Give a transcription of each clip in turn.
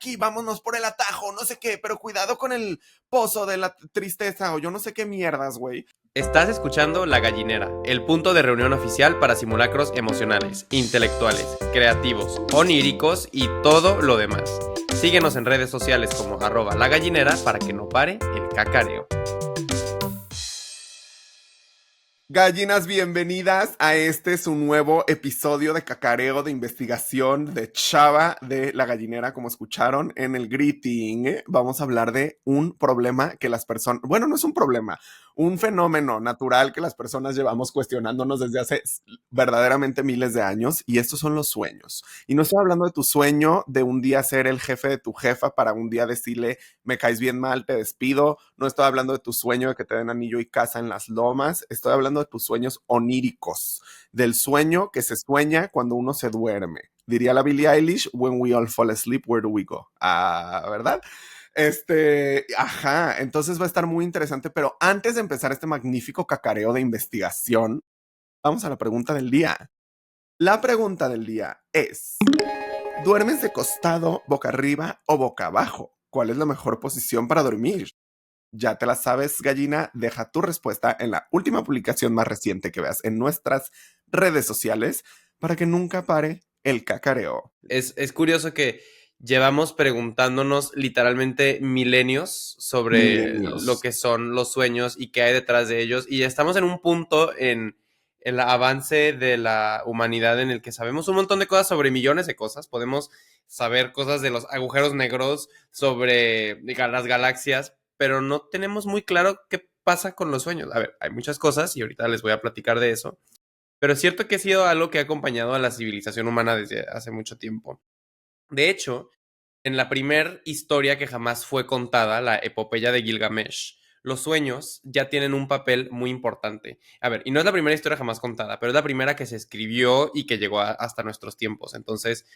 aquí, vámonos por el atajo, no sé qué, pero cuidado con el pozo de la tristeza o yo no sé qué mierdas, güey. Estás escuchando La Gallinera, el punto de reunión oficial para simulacros emocionales, intelectuales, creativos, oníricos y todo lo demás. Síguenos en redes sociales como @lagallinera para que no pare el cacareo. Gallinas, bienvenidas a su nuevo episodio de cacareo de investigación de Chava de La Gallinera, como escucharon en el greeting. Vamos a hablar de un problema que las personas, bueno, no es un problema, un fenómeno natural que las personas llevamos cuestionándonos desde hace verdaderamente miles de años, y estos son los sueños. Y no estoy hablando de tu sueño de un día ser el jefe de tu jefa para un día decirle, me caes bien mal, te despido. No estoy hablando de tu sueño de que te den anillo y casa en las lomas. Estoy hablando de tus sueños oníricos, del sueño que se sueña cuando uno se duerme. Diría la Billie Eilish, when we all fall asleep, where do we go? Ah, ¿verdad? Ajá, entonces va a estar muy interesante, pero antes de empezar este magnífico cacareo de investigación, vamos a la pregunta del día. La pregunta del día es, ¿duermes de costado, boca arriba o boca abajo? ¿Cuál es la mejor posición para dormir? Ya te la sabes, gallina. Deja tu respuesta en la última publicación más reciente que veas en nuestras redes sociales para que nunca pare el cacareo. Es curioso que llevamos preguntándonos literalmente milenios sobre lo que son los sueños y qué hay detrás de ellos, y estamos en un punto en el avance de la humanidad en el que sabemos un montón de cosas sobre millones de cosas. Podemos saber cosas de los agujeros negros, sobre las galaxias, pero no tenemos muy claro qué pasa con los sueños. A ver, hay muchas cosas y ahorita les voy a platicar de eso, pero es cierto que ha sido algo que ha acompañado a la civilización humana desde hace mucho tiempo. De hecho, en la primera historia que jamás fue contada, la epopeya de Gilgamesh, los sueños ya tienen un papel muy importante. A ver, y no es la primera historia jamás contada, pero es la primera que se escribió y que llegó hasta nuestros tiempos. Entonces,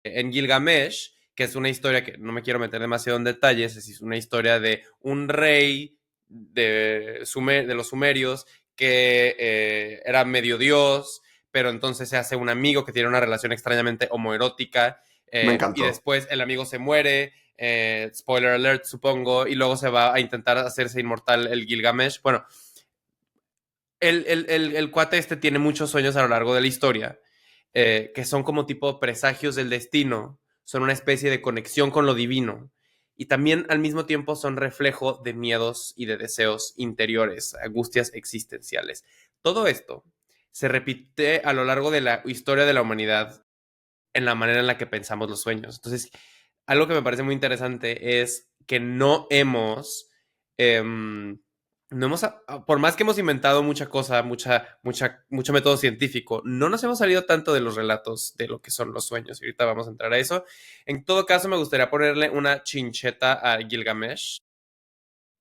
en Gilgamesh, que es una historia que no me quiero meter demasiado en detalles, es una historia de un rey de los sumerios que era medio dios, pero entonces se hace un amigo que tiene una relación extrañamente homoerótica, Me encantó. y después el amigo se muere, spoiler alert supongo, y luego se va a intentar hacerse inmortal el Gilgamesh. Bueno, el cuate este tiene muchos sueños a lo largo de la historia, que son como tipo presagios del destino, son una especie de conexión con lo divino, y también al mismo tiempo son reflejo de miedos y de deseos interiores, angustias existenciales. Todo esto se repite a lo largo de la historia de la humanidad en la manera en la que pensamos los sueños. Entonces, algo que me parece muy interesante es que no hemos, por más que hemos inventado mucha cosa, mucho método científico, no nos hemos salido tanto de los relatos de lo que son los sueños. Y ahorita vamos a entrar a eso. En todo caso, me gustaría ponerle una chincheta a Gilgamesh,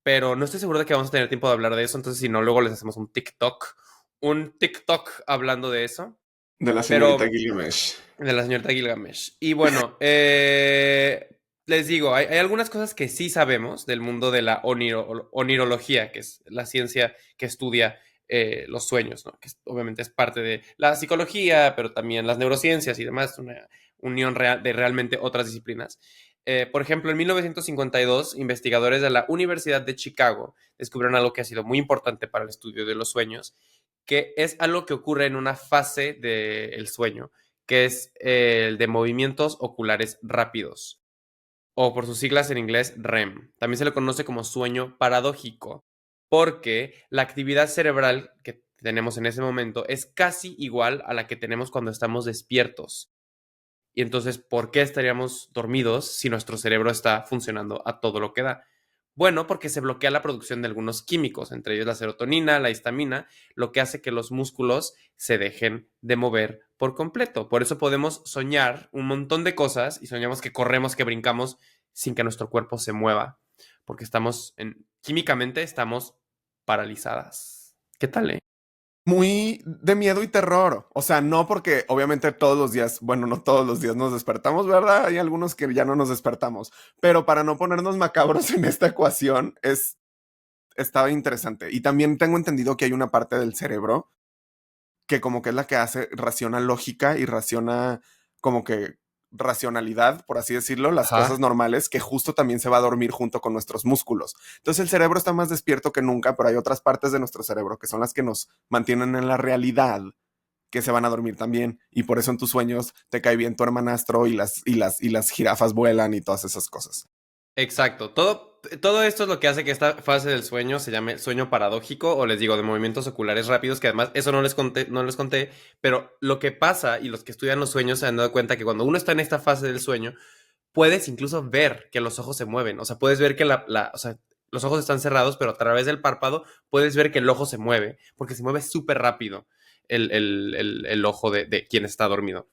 pero no estoy seguro de que vamos a tener tiempo de hablar de eso. Entonces, si no, luego les hacemos un TikTok hablando de eso. De la señorita Pero Gilgamesh. de la señorita Gilgamesh. Y bueno, les digo, hay algunas cosas que sí sabemos del mundo de la onirología, que es la ciencia que estudia los sueños, ¿no? Que obviamente es parte de la psicología, pero también las neurociencias y demás, una unión de realmente otras disciplinas. Por ejemplo, en 1952, investigadores de la Universidad de Chicago descubrieron algo que ha sido muy importante para el estudio de los sueños, que es algo que ocurre en una fase del sueño, que es el de movimientos oculares rápidos, o por sus siglas en inglés REM. También se le conoce como sueño paradójico, porque la actividad cerebral que tenemos en ese momento es casi igual a la que tenemos cuando estamos despiertos. Y entonces, ¿por qué estaríamos dormidos si nuestro cerebro está funcionando a todo lo que da? Bueno, porque se bloquea la producción de algunos químicos, entre ellos la serotonina, la histamina, lo que hace que los músculos se dejen de mover por completo. Por eso podemos soñar un montón de cosas y soñamos que corremos, que brincamos sin que nuestro cuerpo se mueva, porque químicamente estamos paralizadas. ¿Qué tal, Muy de miedo y terror. O sea, no porque obviamente todos los días, bueno, no todos los días nos despertamos, ¿verdad? Hay algunos que ya no nos despertamos. Pero para no ponernos macabros en esta ecuación, estaba interesante. Y también tengo entendido que hay una parte del cerebro que como que es la que raciona lógica y raciona como que racionalidad, por así decirlo, las Ajá. cosas normales, que justo también se va a dormir junto con nuestros músculos. Entonces el cerebro está más despierto que nunca, pero hay otras partes de nuestro cerebro que son las que nos mantienen en la realidad, que se van a dormir también. Y por eso en tus sueños te cae bien tu hermanastro y las jirafas vuelan y todas esas cosas. Exacto. Todo esto es lo que hace que esta fase del sueño se llame sueño paradójico o les digo de movimientos oculares rápidos, que además eso no les conté, pero lo que pasa y los que estudian los sueños se han dado cuenta que cuando uno está en esta fase del sueño, puedes incluso ver que los ojos se mueven. O sea, puedes ver que o sea, los ojos están cerrados, pero a través del párpado puedes ver que el ojo se mueve, porque se mueve súper rápido el ojo de quien está dormido.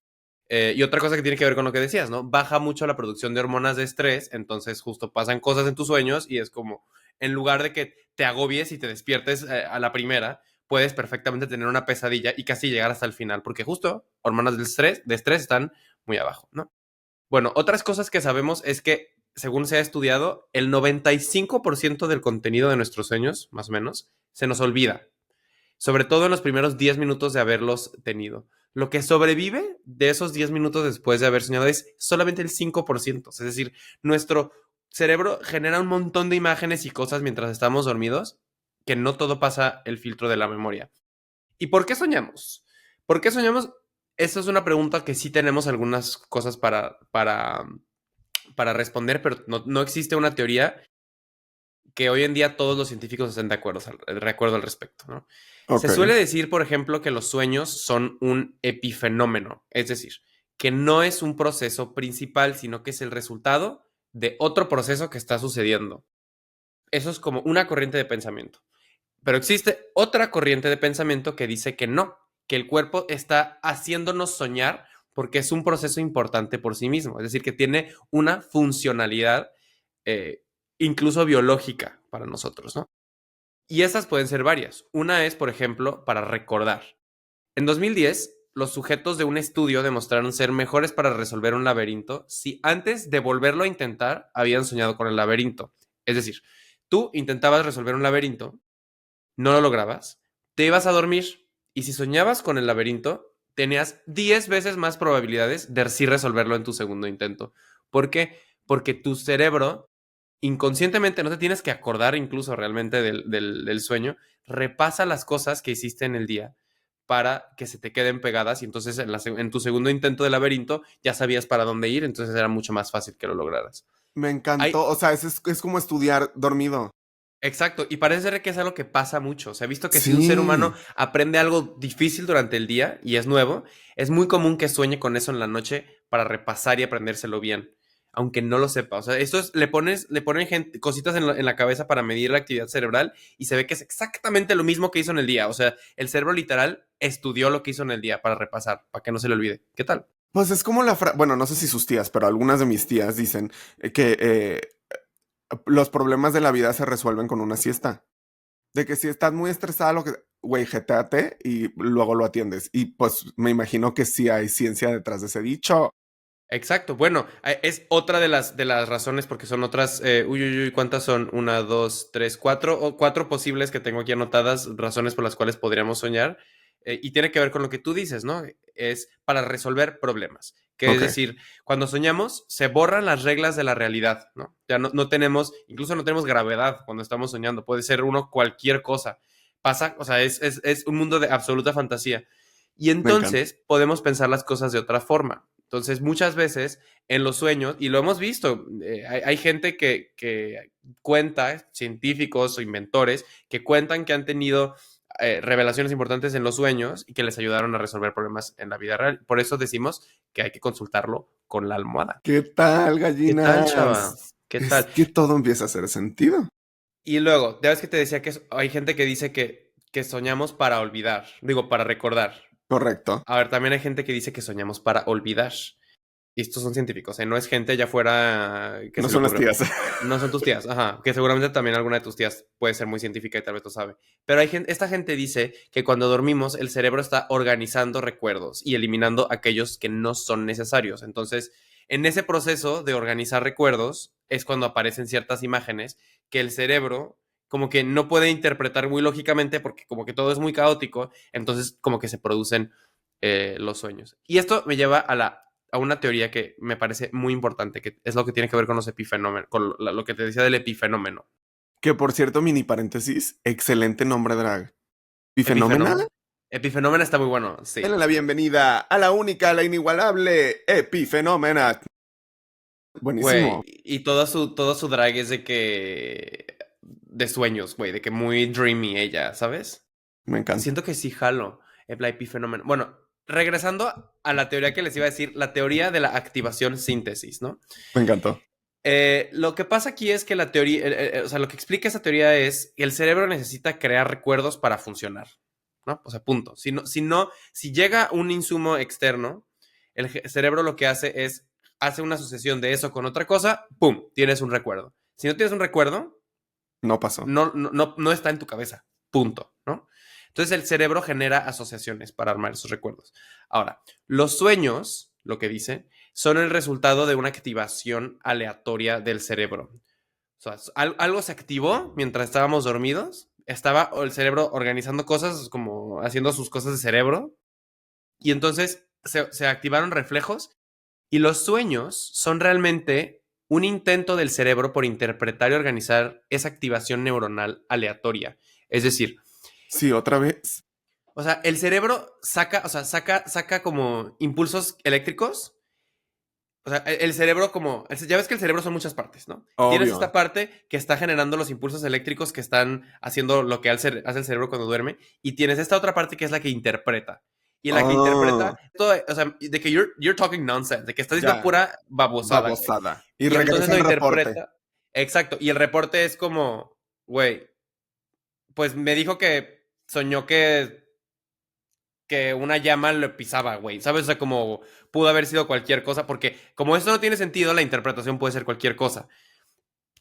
Y otra cosa que tiene que ver con lo que decías, ¿no? Baja mucho la producción de hormonas de estrés, entonces justo pasan cosas en tus sueños y es como, en lugar de que te agobies y te despiertes a la primera, puedes perfectamente tener una pesadilla y casi llegar hasta el final, porque justo hormonas de estrés están muy abajo, ¿no? Bueno, otras cosas que sabemos es que, según se ha estudiado, el 95% del contenido de nuestros sueños, más o menos, se nos olvida, sobre todo en los primeros 10 minutos de haberlos tenido. Lo que sobrevive de esos 10 minutos después de haber soñado es solamente el 5%. Es decir, nuestro cerebro genera un montón de imágenes y cosas mientras estamos dormidos, que no todo pasa el filtro de la memoria. ¿Y por qué soñamos? ¿Por qué soñamos? Esa es una pregunta que sí tenemos algunas cosas para responder, pero no existe una teoría que hoy en día todos los científicos estén de acuerdo al respecto, ¿no? Ok. Se suele decir, por ejemplo, que los sueños son un epifenómeno, es decir, que no es un proceso principal, sino que es el resultado de otro proceso que está sucediendo. Eso es como una corriente de pensamiento. Pero existe otra corriente de pensamiento que dice que no, que el cuerpo está haciéndonos soñar porque es un proceso importante por sí mismo, es decir, que tiene una funcionalidad eh, incluso biológica para nosotros, ¿no? Y esas pueden ser varias. Una es, por ejemplo, para recordar. En 2010, los sujetos de un estudio demostraron ser mejores para resolver un laberinto si antes de volverlo a intentar habían soñado con el laberinto. Es decir, tú intentabas resolver un laberinto, no lo lograbas, te ibas a dormir y si soñabas con el laberinto, tenías 10 veces más probabilidades de sí resolverlo en tu segundo intento. ¿Por qué? Porque tu cerebro inconscientemente, no te tienes que acordar incluso realmente del sueño, repasa las cosas que hiciste en el día para que se te queden pegadas y entonces en tu segundo intento de laberinto ya sabías para dónde ir, entonces era mucho más fácil que lo lograras. Me Hay, encantó. O sea, es como estudiar dormido. exacto, y parece ser que es algo que pasa mucho. Se ha visto que si un ser humano Sí. aprende algo difícil durante el día y es nuevo, es muy común que sueñe con eso en la noche para repasar y aprendérselo bien, aunque no lo sepa. O sea, le ponen cositas en la cabeza para medir la actividad cerebral y se ve que es exactamente lo mismo que hizo en el día. O sea, el cerebro literal estudió lo que hizo en el día para repasar, para que no se le olvide. ¿Qué tal? Pues es como bueno, no sé si sus tías, pero algunas de mis tías dicen que los problemas de la vida se resuelven con una siesta. De que si estás muy estresada, güey, jeteate y luego lo atiendes. Y pues me imagino que sí hay ciencia detrás de ese dicho. Exacto. Bueno, es otra de las razones porque son otras, uy, uy, uy, ¿cuántas son? Una, dos, tres, cuatro, o cuatro posibles que tengo aquí anotadas, razones por las cuales podríamos soñar. Y tiene que ver con lo que tú dices, ¿no? Es para resolver problemas. Que es Ok, decir, cuando soñamos, se borran las reglas de la realidad, ¿no? Ya no tenemos, incluso no tenemos gravedad cuando estamos soñando. Puede ser uno cualquier cosa. Pasa, o sea, es un mundo de absoluta fantasía. Y me encanta. entonces podemos pensar las cosas de otra forma. Entonces, muchas veces en los sueños, y lo hemos visto, hay gente que cuenta, científicos o inventores, que cuentan que han tenido revelaciones importantes en los sueños y que les ayudaron a resolver problemas en la vida real. Por eso decimos que hay que consultarlo con la almohada. ¿Qué tal, ¿Qué tal, chava? gallinas? ¿Qué Es tal? que todo empieza a hacer sentido. Y luego, ya ves que te decía que hay gente que dice que soñamos para olvidar, digo, para recordar. Correcto. A ver, también hay gente que dice que soñamos para olvidar. Y estos son científicos, ¿eh? No es gente allá afuera que No se le son las ocurrió. tías. No son tus tías, ajá, que seguramente también alguna de tus tías puede ser muy científica y tal vez lo sabe. Pero esta gente dice que cuando dormimos el cerebro está organizando recuerdos y eliminando aquellos que no son necesarios. Entonces, en ese proceso de organizar recuerdos es cuando aparecen ciertas imágenes que el cerebro como que no puede interpretar muy lógicamente porque como que todo es muy caótico, entonces como que se producen los sueños. Y esto me lleva a la a una teoría que me parece muy importante, que es lo que tiene que ver con los epifenómenos, con lo que te decía del epifenómeno. Que por cierto, mini paréntesis, excelente nombre drag. ¿Bifenómena? Epifenómeno. Epifenómeno está muy bueno, sí. Denle la bienvenida a la única, la inigualable Epifenómena. Buenísimo. Güey, y todo su drag es de que... De sueños, güey, de que muy dreamy ella, ¿sabes? Me encanta. Siento que sí jalo el epifenómeno. Bueno, regresando a la teoría que les iba a decir, la teoría de la activación síntesis, ¿no? Me encantó. Lo que pasa aquí es que la teoría, o sea, lo que explica esa teoría es que el cerebro necesita crear recuerdos para funcionar, ¿no? O sea, punto. Si llega un insumo externo, el cerebro lo que hace es, hace una asociación de eso con otra cosa, ¡pum! Tienes un recuerdo. Si no tienes un recuerdo, No pasó. no está en tu cabeza, punto, ¿no? Entonces el cerebro genera asociaciones para armar esos recuerdos. Ahora, los sueños, lo que dice, son el resultado de una activación aleatoria del cerebro. O sea, algo se activó mientras estábamos dormidos. Estaba el cerebro organizando cosas, como haciendo sus cosas de cerebro. Y entonces se activaron reflejos. Y los sueños son realmente un intento del cerebro por interpretar y organizar esa activación neuronal aleatoria. Es decir, Sí, otra vez. o sea, el cerebro saca como impulsos eléctricos. O sea, el cerebro como... Ya ves que el cerebro son muchas partes, ¿no? Tienes esta Obvio. parte que está generando los impulsos eléctricos que están haciendo lo que hace el cerebro cuando duerme. Y tienes esta otra parte que es la que interpreta. Y la que Oh, interpreta, todo, o sea, de que you're talking nonsense, de que estás diciendo ya. pura babosada, güey. Babosada. Y Y entonces regresa lo el reporte. interpreta. Exacto. Y el reporte es como, güey, pues me dijo que soñó que una llama lo pisaba, güey. ¿Sabes? O sea, como pudo haber sido cualquier cosa, porque como esto no tiene sentido, la interpretación puede ser cualquier cosa.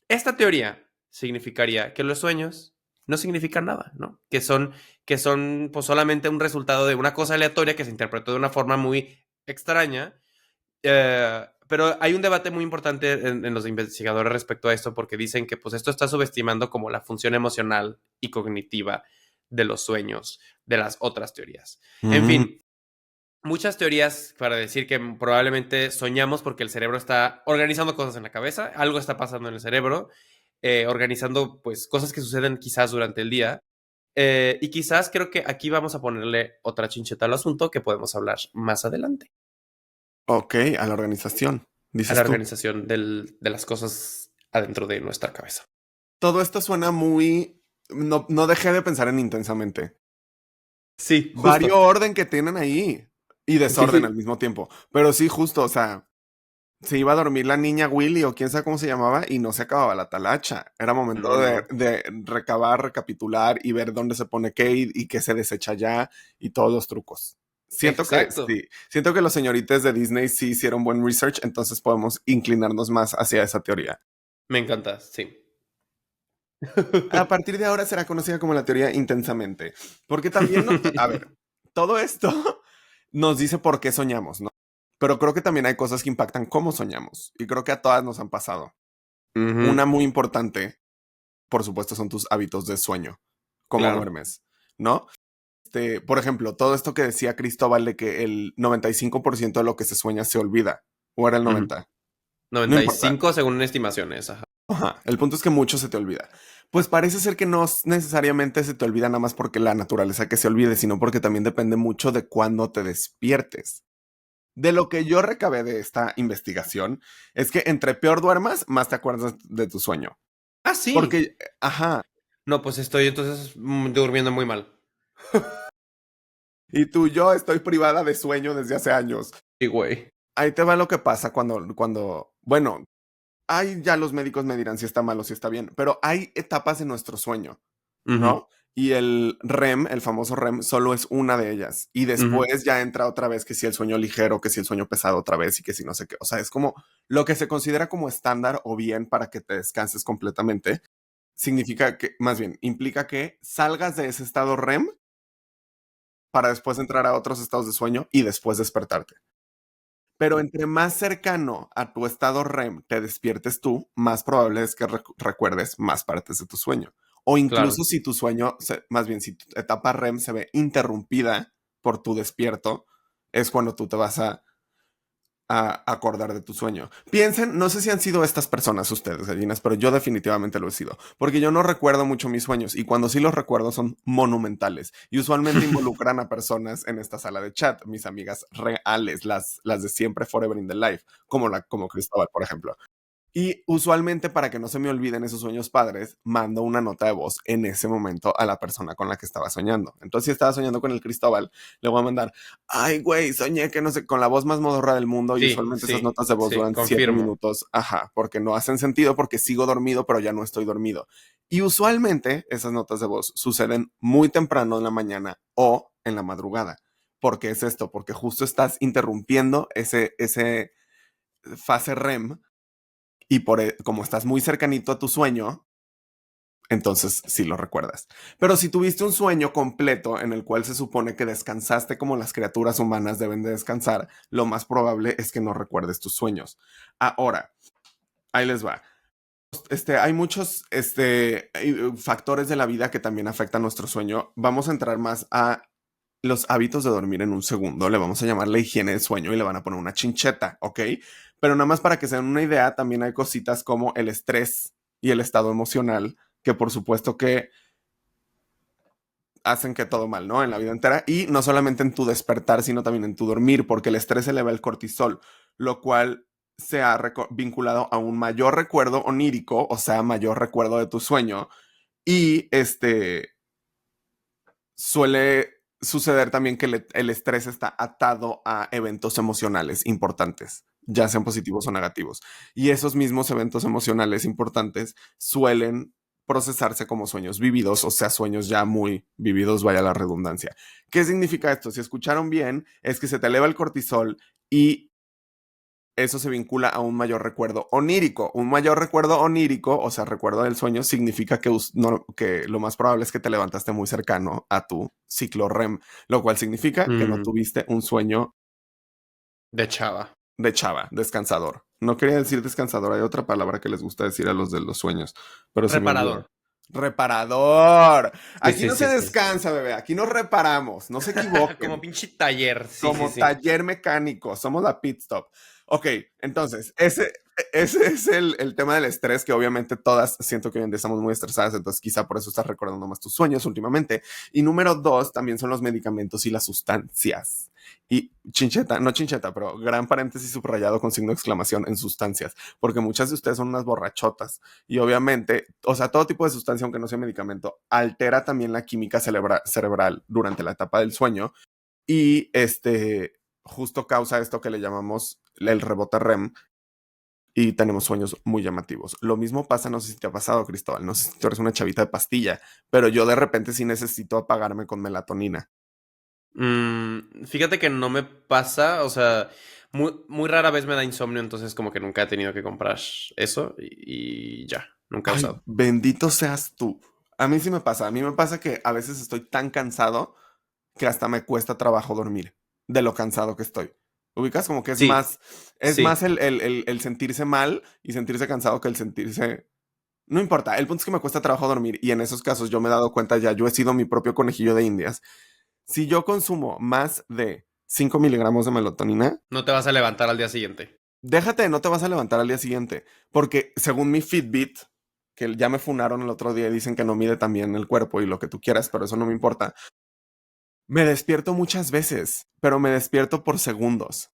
Esta teoría significaría que los sueños no significan nada, ¿no? Que son pues solamente un resultado de una cosa aleatoria que se interpretó de una forma muy extraña. Pero hay un debate muy importante en los investigadores respecto a esto, porque dicen que pues esto está subestimando como la función emocional y cognitiva de los sueños de las otras teorías. En Mm, fin, muchas teorías para decir que probablemente soñamos porque el cerebro está organizando cosas en la cabeza, algo está pasando en el cerebro, organizando pues cosas que suceden quizás durante el día. Y quizás creo que aquí vamos a ponerle otra chincheta al asunto que podemos hablar más adelante, ok, a la organización, a la dices tú. organización de las cosas adentro de nuestra cabeza. Todo esto suena muy... No, no dejé de pensar en intensamente. Sí, Vario justo. orden que tienen ahí. Y desorden al Sí, mismo tiempo. Pero sí, justo, o sea, se iba a dormir la niña Willy o quién sabe cómo se llamaba y no se acababa la talacha. Era momento no, no. de recabar, recapitular y ver dónde se pone Kate y qué se desecha ya y todos los trucos. Siento que Exacto. sí, siento que los señoritas de Disney sí hicieron buen research, entonces podemos inclinarnos más hacia esa teoría. Me encanta, sí. A partir de ahora será conocida como la teoría intensamente, porque también nos, a ver, todo esto nos dice por qué soñamos, ¿no? Pero creo que también hay cosas que impactan cómo soñamos y creo que a todas nos han pasado. Ujú, Una muy importante, por supuesto, son tus hábitos de sueño, cómo claro. duermes, ¿no? Por ejemplo, todo esto que decía Cristóbal de que el 95% de lo que se sueña se olvida, o era el Ujú. 90, no noventa y importa. cinco según estimaciones. Ajá. Ajá. El punto es que mucho se te olvida. Pues parece ser que no necesariamente se te olvida nada más porque la naturaleza que se olvide, sino porque también depende mucho de cuándo te despiertes. De lo que yo recabé de esta investigación es que entre peor duermas, más te acuerdas de tu sueño. Ah, sí. Porque, ajá, No, pues estoy entonces durmiendo muy mal. y tú, yo estoy privada de sueño desde hace años. Sí, güey. Ahí te va lo que pasa bueno, hay ya los médicos me dirán si está mal o si está bien, pero hay etapas en nuestro sueño, Ujú, ¿no? Y el REM, el famoso REM, solo es una de ellas. Y ujú. después ya entra otra vez que si el sueño ligero, que si el sueño pesado otra vez y que si no sé qué. O sea, es como lo que se considera como estándar o bien para que te descanses completamente. Significa que, más bien, implica que salgas de ese estado REM para después entrar a otros estados de sueño y después despertarte. Pero entre más cercano a tu estado REM te despiertes tú, más probable es que recuerdes más partes de tu sueño. O Claro. incluso si tu sueño, más bien si tu etapa REM se ve interrumpida por tu despierto, es cuando tú te vas a a acordar de tu sueño. Piensen, no sé si han sido estas personas ustedes, gallinas, pero yo definitivamente lo he sido, porque yo no recuerdo mucho mis sueños y cuando sí los recuerdo son monumentales y usualmente involucran a personas en esta sala de chat, mis amigas reales, las de siempre, forever in the life, como Cristóbal, por ejemplo. Y usualmente para que no se me olviden esos sueños padres, mando una nota de voz en ese momento a la persona con la que estaba soñando. Entonces, si estaba soñando con el Cristóbal, le voy a mandar, ay, güey, soñé que no sé, con la voz más modorra del mundo y Sí, usualmente esas sí, notas de voz sí, duran 7 confirmo. minutos, ajá, porque no hacen sentido porque sigo dormido, pero ya no estoy dormido. Y usualmente esas notas de voz suceden muy temprano en la mañana o en la madrugada. ¿Por qué es esto? Porque justo estás interrumpiendo ese fase REM y como estás muy cercanito a tu sueño, entonces sí lo recuerdas. Pero si tuviste un sueño completo en el cual se supone que descansaste como las criaturas humanas deben de descansar, lo más probable es que no recuerdes tus sueños. Ahora, ahí les va. Hay muchos factores de la vida que también afectan nuestro sueño. Vamos a entrar más a los hábitos de dormir en un segundo. Le vamos a llamar la higiene del sueño y le van a poner una chincheta, ¿ok? Pero nada más para que se den una idea, también hay cositas como el estrés y el estado emocional, que por supuesto que hacen que todo mal, ¿no? En la vida entera. Y no solamente en tu despertar, sino también en tu dormir, porque el estrés eleva el cortisol, lo cual se ha vinculado a un mayor recuerdo onírico, o sea, mayor recuerdo de tu sueño. Y suele suceder también que el estrés está atado a eventos emocionales importantes, ya sean positivos o negativos. Y esos mismos eventos emocionales importantes suelen procesarse como sueños vividos, o sea, sueños ya muy vividos, vaya la redundancia. ¿Qué significa esto? Si escucharon bien, es que se te eleva el cortisol y eso se vincula a un mayor recuerdo onírico. Un mayor recuerdo onírico, o sea, recuerdo del sueño, significa que lo más probable es que te levantaste muy cercano a tu ciclo REM, lo cual significa que no tuviste un sueño De chava. de chava, descansador. No quería decir descansador, hay otra palabra que les gusta decir a los de los sueños, pero se me olvidó. Reparador. Reparador. Sí, Aquí sí, no se sí, sí. descansa, bebé, aquí nos reparamos, no se Como equivoquen. pinche taller. Sí, sí, Como sí. taller mecánico, somos la pit stop. Ok, entonces, ese es el tema del estrés, que obviamente todas siento que hoy en día estamos muy estresadas, entonces quizá por eso estás recordando más tus sueños últimamente. Y número dos, también son los medicamentos y las sustancias. Y chincheta, no chincheta, pero gran paréntesis subrayado con signo de exclamación en sustancias, porque muchas de ustedes son unas borrachotas. Y obviamente, o sea, todo tipo de sustancia, aunque no sea medicamento, altera también la química cerebral durante la etapa del sueño y justo causa esto que le llamamos el rebote REM y tenemos sueños muy llamativos. Lo mismo pasa, no sé si te ha pasado, Cristóbal, no sé si tú eres una chavita de pastilla, pero yo de repente sí necesito apagarme con melatonina. Fíjate que no me pasa, o sea, muy rara vez me da insomnio, entonces como que nunca he tenido que comprar eso y ya, nunca he Ay, usado. bendito seas tú. A mí sí me pasa, a mí me pasa que a veces estoy tan cansado que hasta me cuesta trabajo dormir de lo cansado que estoy. Ubicas como que Sí, es más sí. el sentirse mal y sentirse cansado que el sentirse. No importa, el punto es que me cuesta trabajo dormir y en esos casos yo me he dado cuenta ya, yo he sido mi propio conejillo de indias. Si yo consumo más de 5 miligramos de melatonina, No te vas a levantar al día siguiente. déjate, no te vas a levantar al día siguiente, porque según mi Fitbit, que ya me funaron el otro día y dicen que no mide también el cuerpo y lo que tú quieras, pero eso no me importa, me despierto muchas veces, pero me despierto por segundos.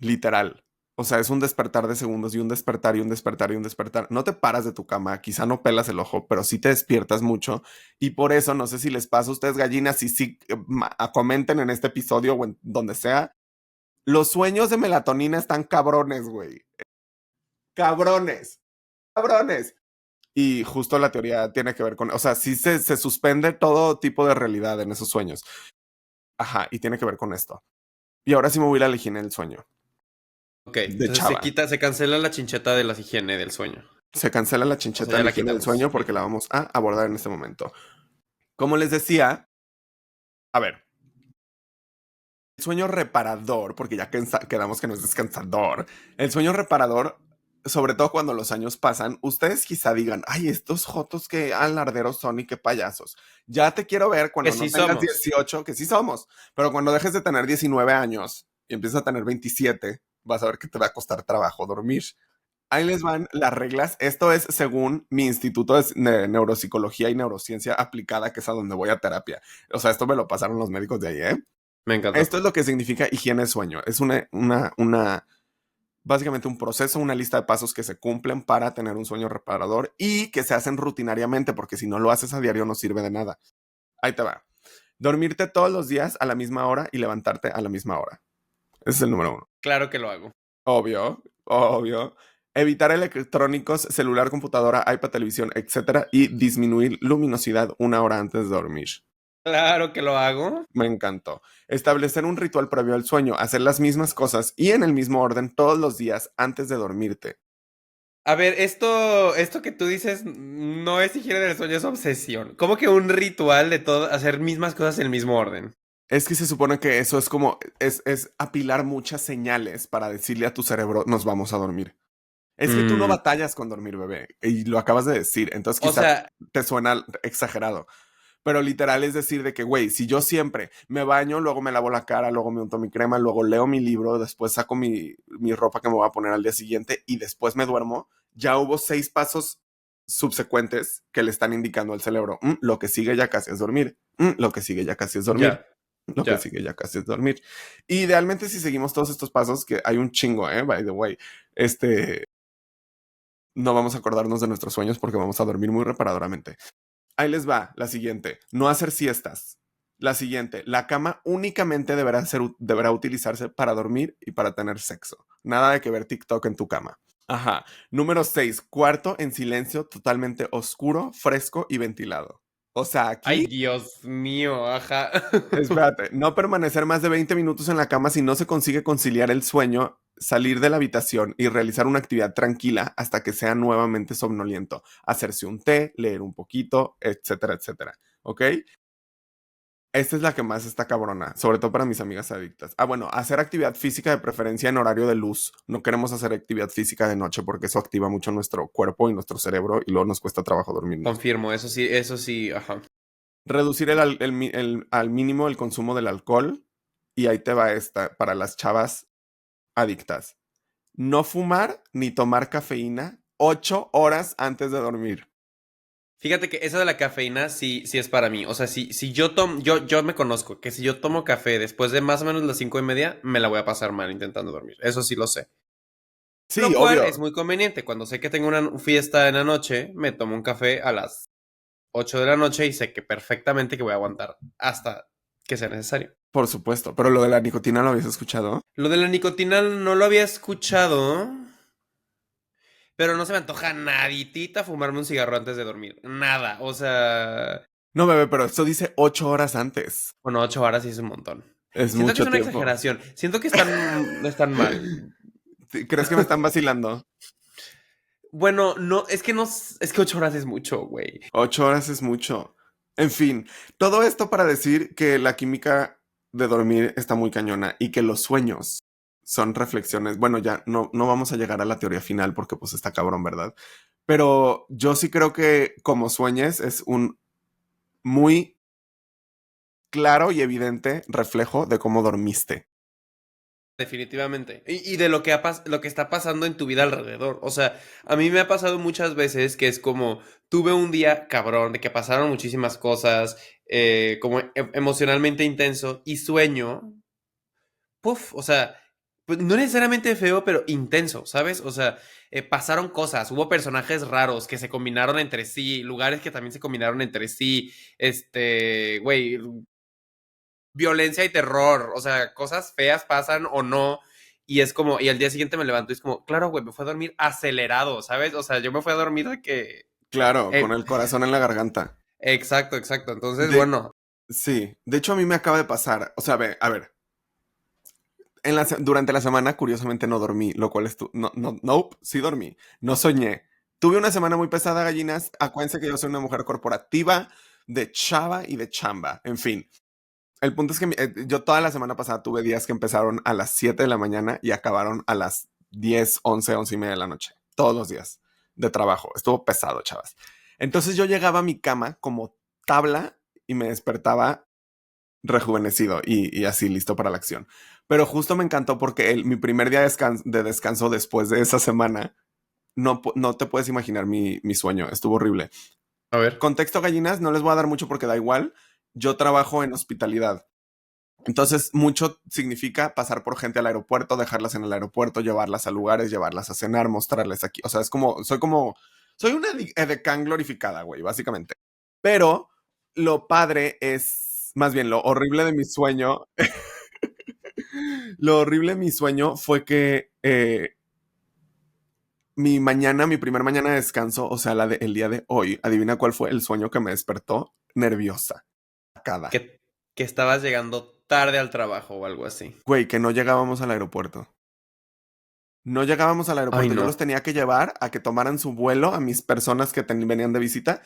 Literal. O sea, es un despertar de segundos y un despertar y un despertar y un despertar. No te paras de tu cama, quizá no pelas el ojo, pero sí te despiertas mucho. Y por eso, no sé si les pasa a ustedes, gallinas, si sí comenten en este episodio o en donde sea. Los sueños de melatonina están cabrones, güey. Cabrones. Cabrones. Y justo la teoría tiene que ver con, o sea, sí se suspende todo tipo de realidad en esos sueños. Ajá, y tiene que ver con esto. Y ahora sí me voy a ir a la higiene del sueño. Ok, De entonces chava. se cancela la chincheta de la higiene del sueño. Se cancela la O sea, chincheta ya de la la higiene del quitamos. sueño porque la vamos a abordar en este momento. Como les decía, a ver, el sueño reparador, porque ya quedamos que no es descansador, el sueño reparador, sobre todo cuando los años pasan, ustedes quizá digan, ay, estos jotos que alarderos son y qué payasos. Ya te quiero ver Que cuando no sí tengas somos. 18, que sí somos, pero cuando dejes de tener 19 años y empiezas a tener 27, vas a ver que te va a costar trabajo dormir. Ahí les van las reglas. Esto es según mi Instituto de Neuropsicología y Neurociencia Aplicada, que es a donde voy a terapia. O sea, esto me lo pasaron los médicos de ahí, ¿eh? Me encanta. Esto es lo que significa higiene de sueño. Es básicamente un proceso, una lista de pasos que se cumplen para tener un sueño reparador y que se hacen rutinariamente, porque si no lo haces a diario no sirve de nada. Ahí te va. Dormirte todos los días a la misma hora y levantarte a la misma hora. Ese es el número 1. Claro que lo hago. Obvio, obvio. Evitar electrónicos, celular, computadora, iPad, televisión, etcétera, y disminuir luminosidad 1 hora antes de dormir. Claro que lo hago. Me encantó. Establecer un ritual previo al sueño, hacer las mismas cosas y en el mismo orden todos los días antes de dormirte. A ver, esto que tú dices no es higiene del sueño, es obsesión. ¿Cómo que un ritual de todo, hacer mismas cosas en el mismo orden? Es que se supone que eso es como, es apilar muchas señales para decirle a tu cerebro, nos vamos a dormir. Es que tú no Mm, batallas con dormir, bebé, y lo acabas de decir, entonces o quizá sea, te suena exagerado. Pero literal es decir de que, güey, si yo siempre me baño, luego me lavo la cara, luego me unto mi crema, luego leo mi libro, después saco mi ropa que me voy a poner al día siguiente y después me duermo, ya hubo 6 pasos subsecuentes que le están indicando al cerebro, lo que sigue ya casi es dormir, lo que sigue ya casi es dormir, ya, lo que ya. sigue ya casi es dormir. Y idealmente si seguimos todos estos pasos, que hay un chingo, by the way, no vamos a acordarnos de nuestros sueños porque vamos a dormir muy reparadoramente. Ahí les va la siguiente. No hacer siestas. La siguiente. La cama únicamente deberá utilizarse para dormir y para tener sexo. Nada de que ver TikTok en tu cama. Ajá. Número 6. Cuarto en silencio, totalmente oscuro, fresco y ventilado. O sea, Ay, aquí, Dios mío, ajá. espérate, no permanecer más de 20 minutos en la cama si no se consigue conciliar el sueño, salir de la habitación y realizar una actividad tranquila hasta que sea nuevamente somnoliento. Hacerse un té, leer un poquito, etcétera, etcétera. ¿Ok? Esta es la que más está cabrona, sobre todo para mis amigas adictas. Ah, bueno, hacer actividad física de preferencia en horario de luz. No queremos hacer actividad física de noche porque eso activa mucho nuestro cuerpo y nuestro cerebro y luego nos cuesta trabajo dormirnos. Confirmo, eso sí, ajá. Reducir al mínimo el consumo del alcohol. Y ahí te va esta, para las chavas adictas. No fumar ni tomar cafeína 8 horas antes de dormir. Fíjate que eso de la cafeína sí es para mí. O sea, si yo tomo, yo me conozco que si yo tomo café después de más o menos las 5:30, me la voy a pasar mal intentando dormir. Eso sí lo sé. Sí, Lo cual es obvio. muy conveniente. Cuando sé que tengo una fiesta en la noche, me tomo un café a las 8 de la noche y sé que perfectamente que voy a aguantar hasta que sea necesario. Por supuesto. Pero lo de la nicotina lo habías escuchado. Lo de la nicotina no lo había escuchado, pero no se me antoja naditita fumarme un cigarro antes de dormir. Nada. O sea, No, bebé, pero esto dice 8 horas antes. bueno, 8 horas sí es un montón. Es Siento que es mucho una tiempo. exageración. Siento que están mal. Sí, ¿crees que me están vacilando? Bueno, no, es que no, es que 8 horas es mucho, güey. 8 horas es mucho. En fin, todo esto para decir que la química de dormir está muy cañona y que los sueños son reflexiones. Bueno, ya no vamos a llegar a la teoría final porque pues está cabrón, ¿verdad? Pero yo sí creo que como sueñes es un muy claro y evidente reflejo de cómo dormiste. Definitivamente. Y de lo que está pasando en tu vida alrededor. O sea, a mí me ha pasado muchas veces que es como, tuve un día cabrón, de que pasaron muchísimas cosas, como emocionalmente intenso, y sueño, puff, o sea, pues no necesariamente feo, pero intenso, ¿sabes? O sea, pasaron cosas, hubo personajes raros que se combinaron entre sí, lugares que también se combinaron entre sí, güey, violencia y terror, o sea, cosas feas pasan o no, y es como, y al día siguiente me levanto y es como, claro, güey, me fue a dormir acelerado, ¿sabes? O sea, yo me fui a dormir de que... Claro, con eh, el corazón en la garganta. exacto, exacto, entonces, De, bueno, sí, de hecho a mí me acaba de pasar, o sea, a ver, durante la semana curiosamente no dormí, lo cual es nope, sí dormí, no soñé. Tuve una semana muy pesada, gallinas. Acuérdense que yo soy una mujer corporativa, de chava y de chamba. En fin, el punto es que yo toda la semana pasada tuve días que empezaron a las 7 de la mañana y acabaron a las 10, 11, 11 y media de la noche. Todos los días de trabajo. Estuvo pesado, chavas. Entonces yo llegaba a mi cama como tabla y me despertaba rejuvenecido y así listo para la acción. Pero justo me encantó porque mi primer día de descanso después de esa semana, no te puedes imaginar mi sueño. Estuvo horrible. A ver. Contexto gallinas, no les voy a dar mucho porque da igual. Yo trabajo en hospitalidad. Entonces, mucho significa pasar por gente al aeropuerto, dejarlas en el aeropuerto, llevarlas a lugares, llevarlas a cenar, mostrarles aquí. O sea, soy una edecán glorificada, güey, básicamente. Pero lo padre es, más bien, lo horrible de mi sueño, lo horrible de mi sueño fue que mi primer mañana de descanso, o sea, el día de hoy, adivina cuál fue el sueño que me despertó, nerviosa, atacada. Que, que estabas llegando tarde al trabajo o algo así. Güey, que no llegábamos al aeropuerto. No llegábamos al Ay, aeropuerto, yo los no. tenía que llevar a que tomaran su vuelo a mis personas que venían de visita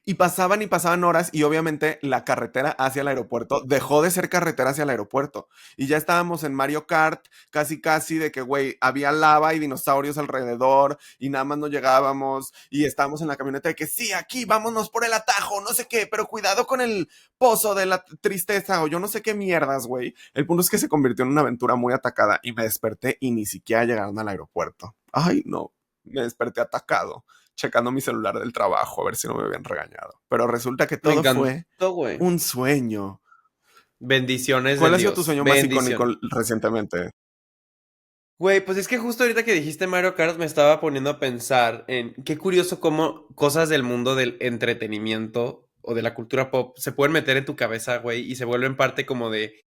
y pasaban horas y obviamente la carretera hacia el aeropuerto dejó de ser carretera hacia el aeropuerto y ya estábamos en Mario Kart casi casi de que, güey, había lava y dinosaurios alrededor y nada más no llegábamos y estábamos en la camioneta de que sí, aquí, vámonos por el atajo, no sé qué, pero cuidado con el pozo de la tristeza o yo no sé qué mierdas, güey. El punto es que se convirtió en una aventura muy atacada y me desperté y ni siquiera llegaron al aeropuerto. Ay, no, me desperté atacado, checando mi celular del trabajo a ver si no me habían regañado. Pero resulta que Me todo fue encantó, güey. un sueño. Bendiciones ¿Cuál de ha sido tu Dios. sueño más icónico Bendición. recientemente? Güey, pues es que justo ahorita que dijiste Mario Kart me estaba poniendo a pensar en qué curioso cómo cosas del mundo del entretenimiento o de la cultura pop se pueden meter en tu cabeza, güey, y se vuelven parte como de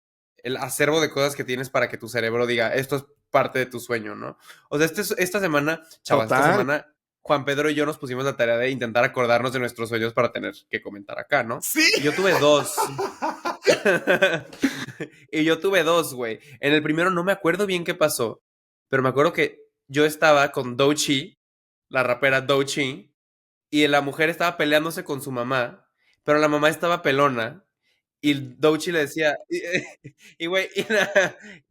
el acervo de cosas que tienes para que tu cerebro diga, esto es parte de tu sueño, ¿no? O sea, esta semana, chavas, esta Total. semana Juan Pedro y yo nos pusimos la tarea de intentar acordarnos de nuestros sueños para tener que comentar acá, ¿no? Sí. Y yo tuve dos. Y yo tuve dos, güey. En el primero no me acuerdo bien qué pasó, pero me acuerdo que yo estaba con Doechii, la rapera Doechii, y la mujer estaba peleándose con su mamá, pero la mamá estaba pelona. Y Doechii le decía, y güey,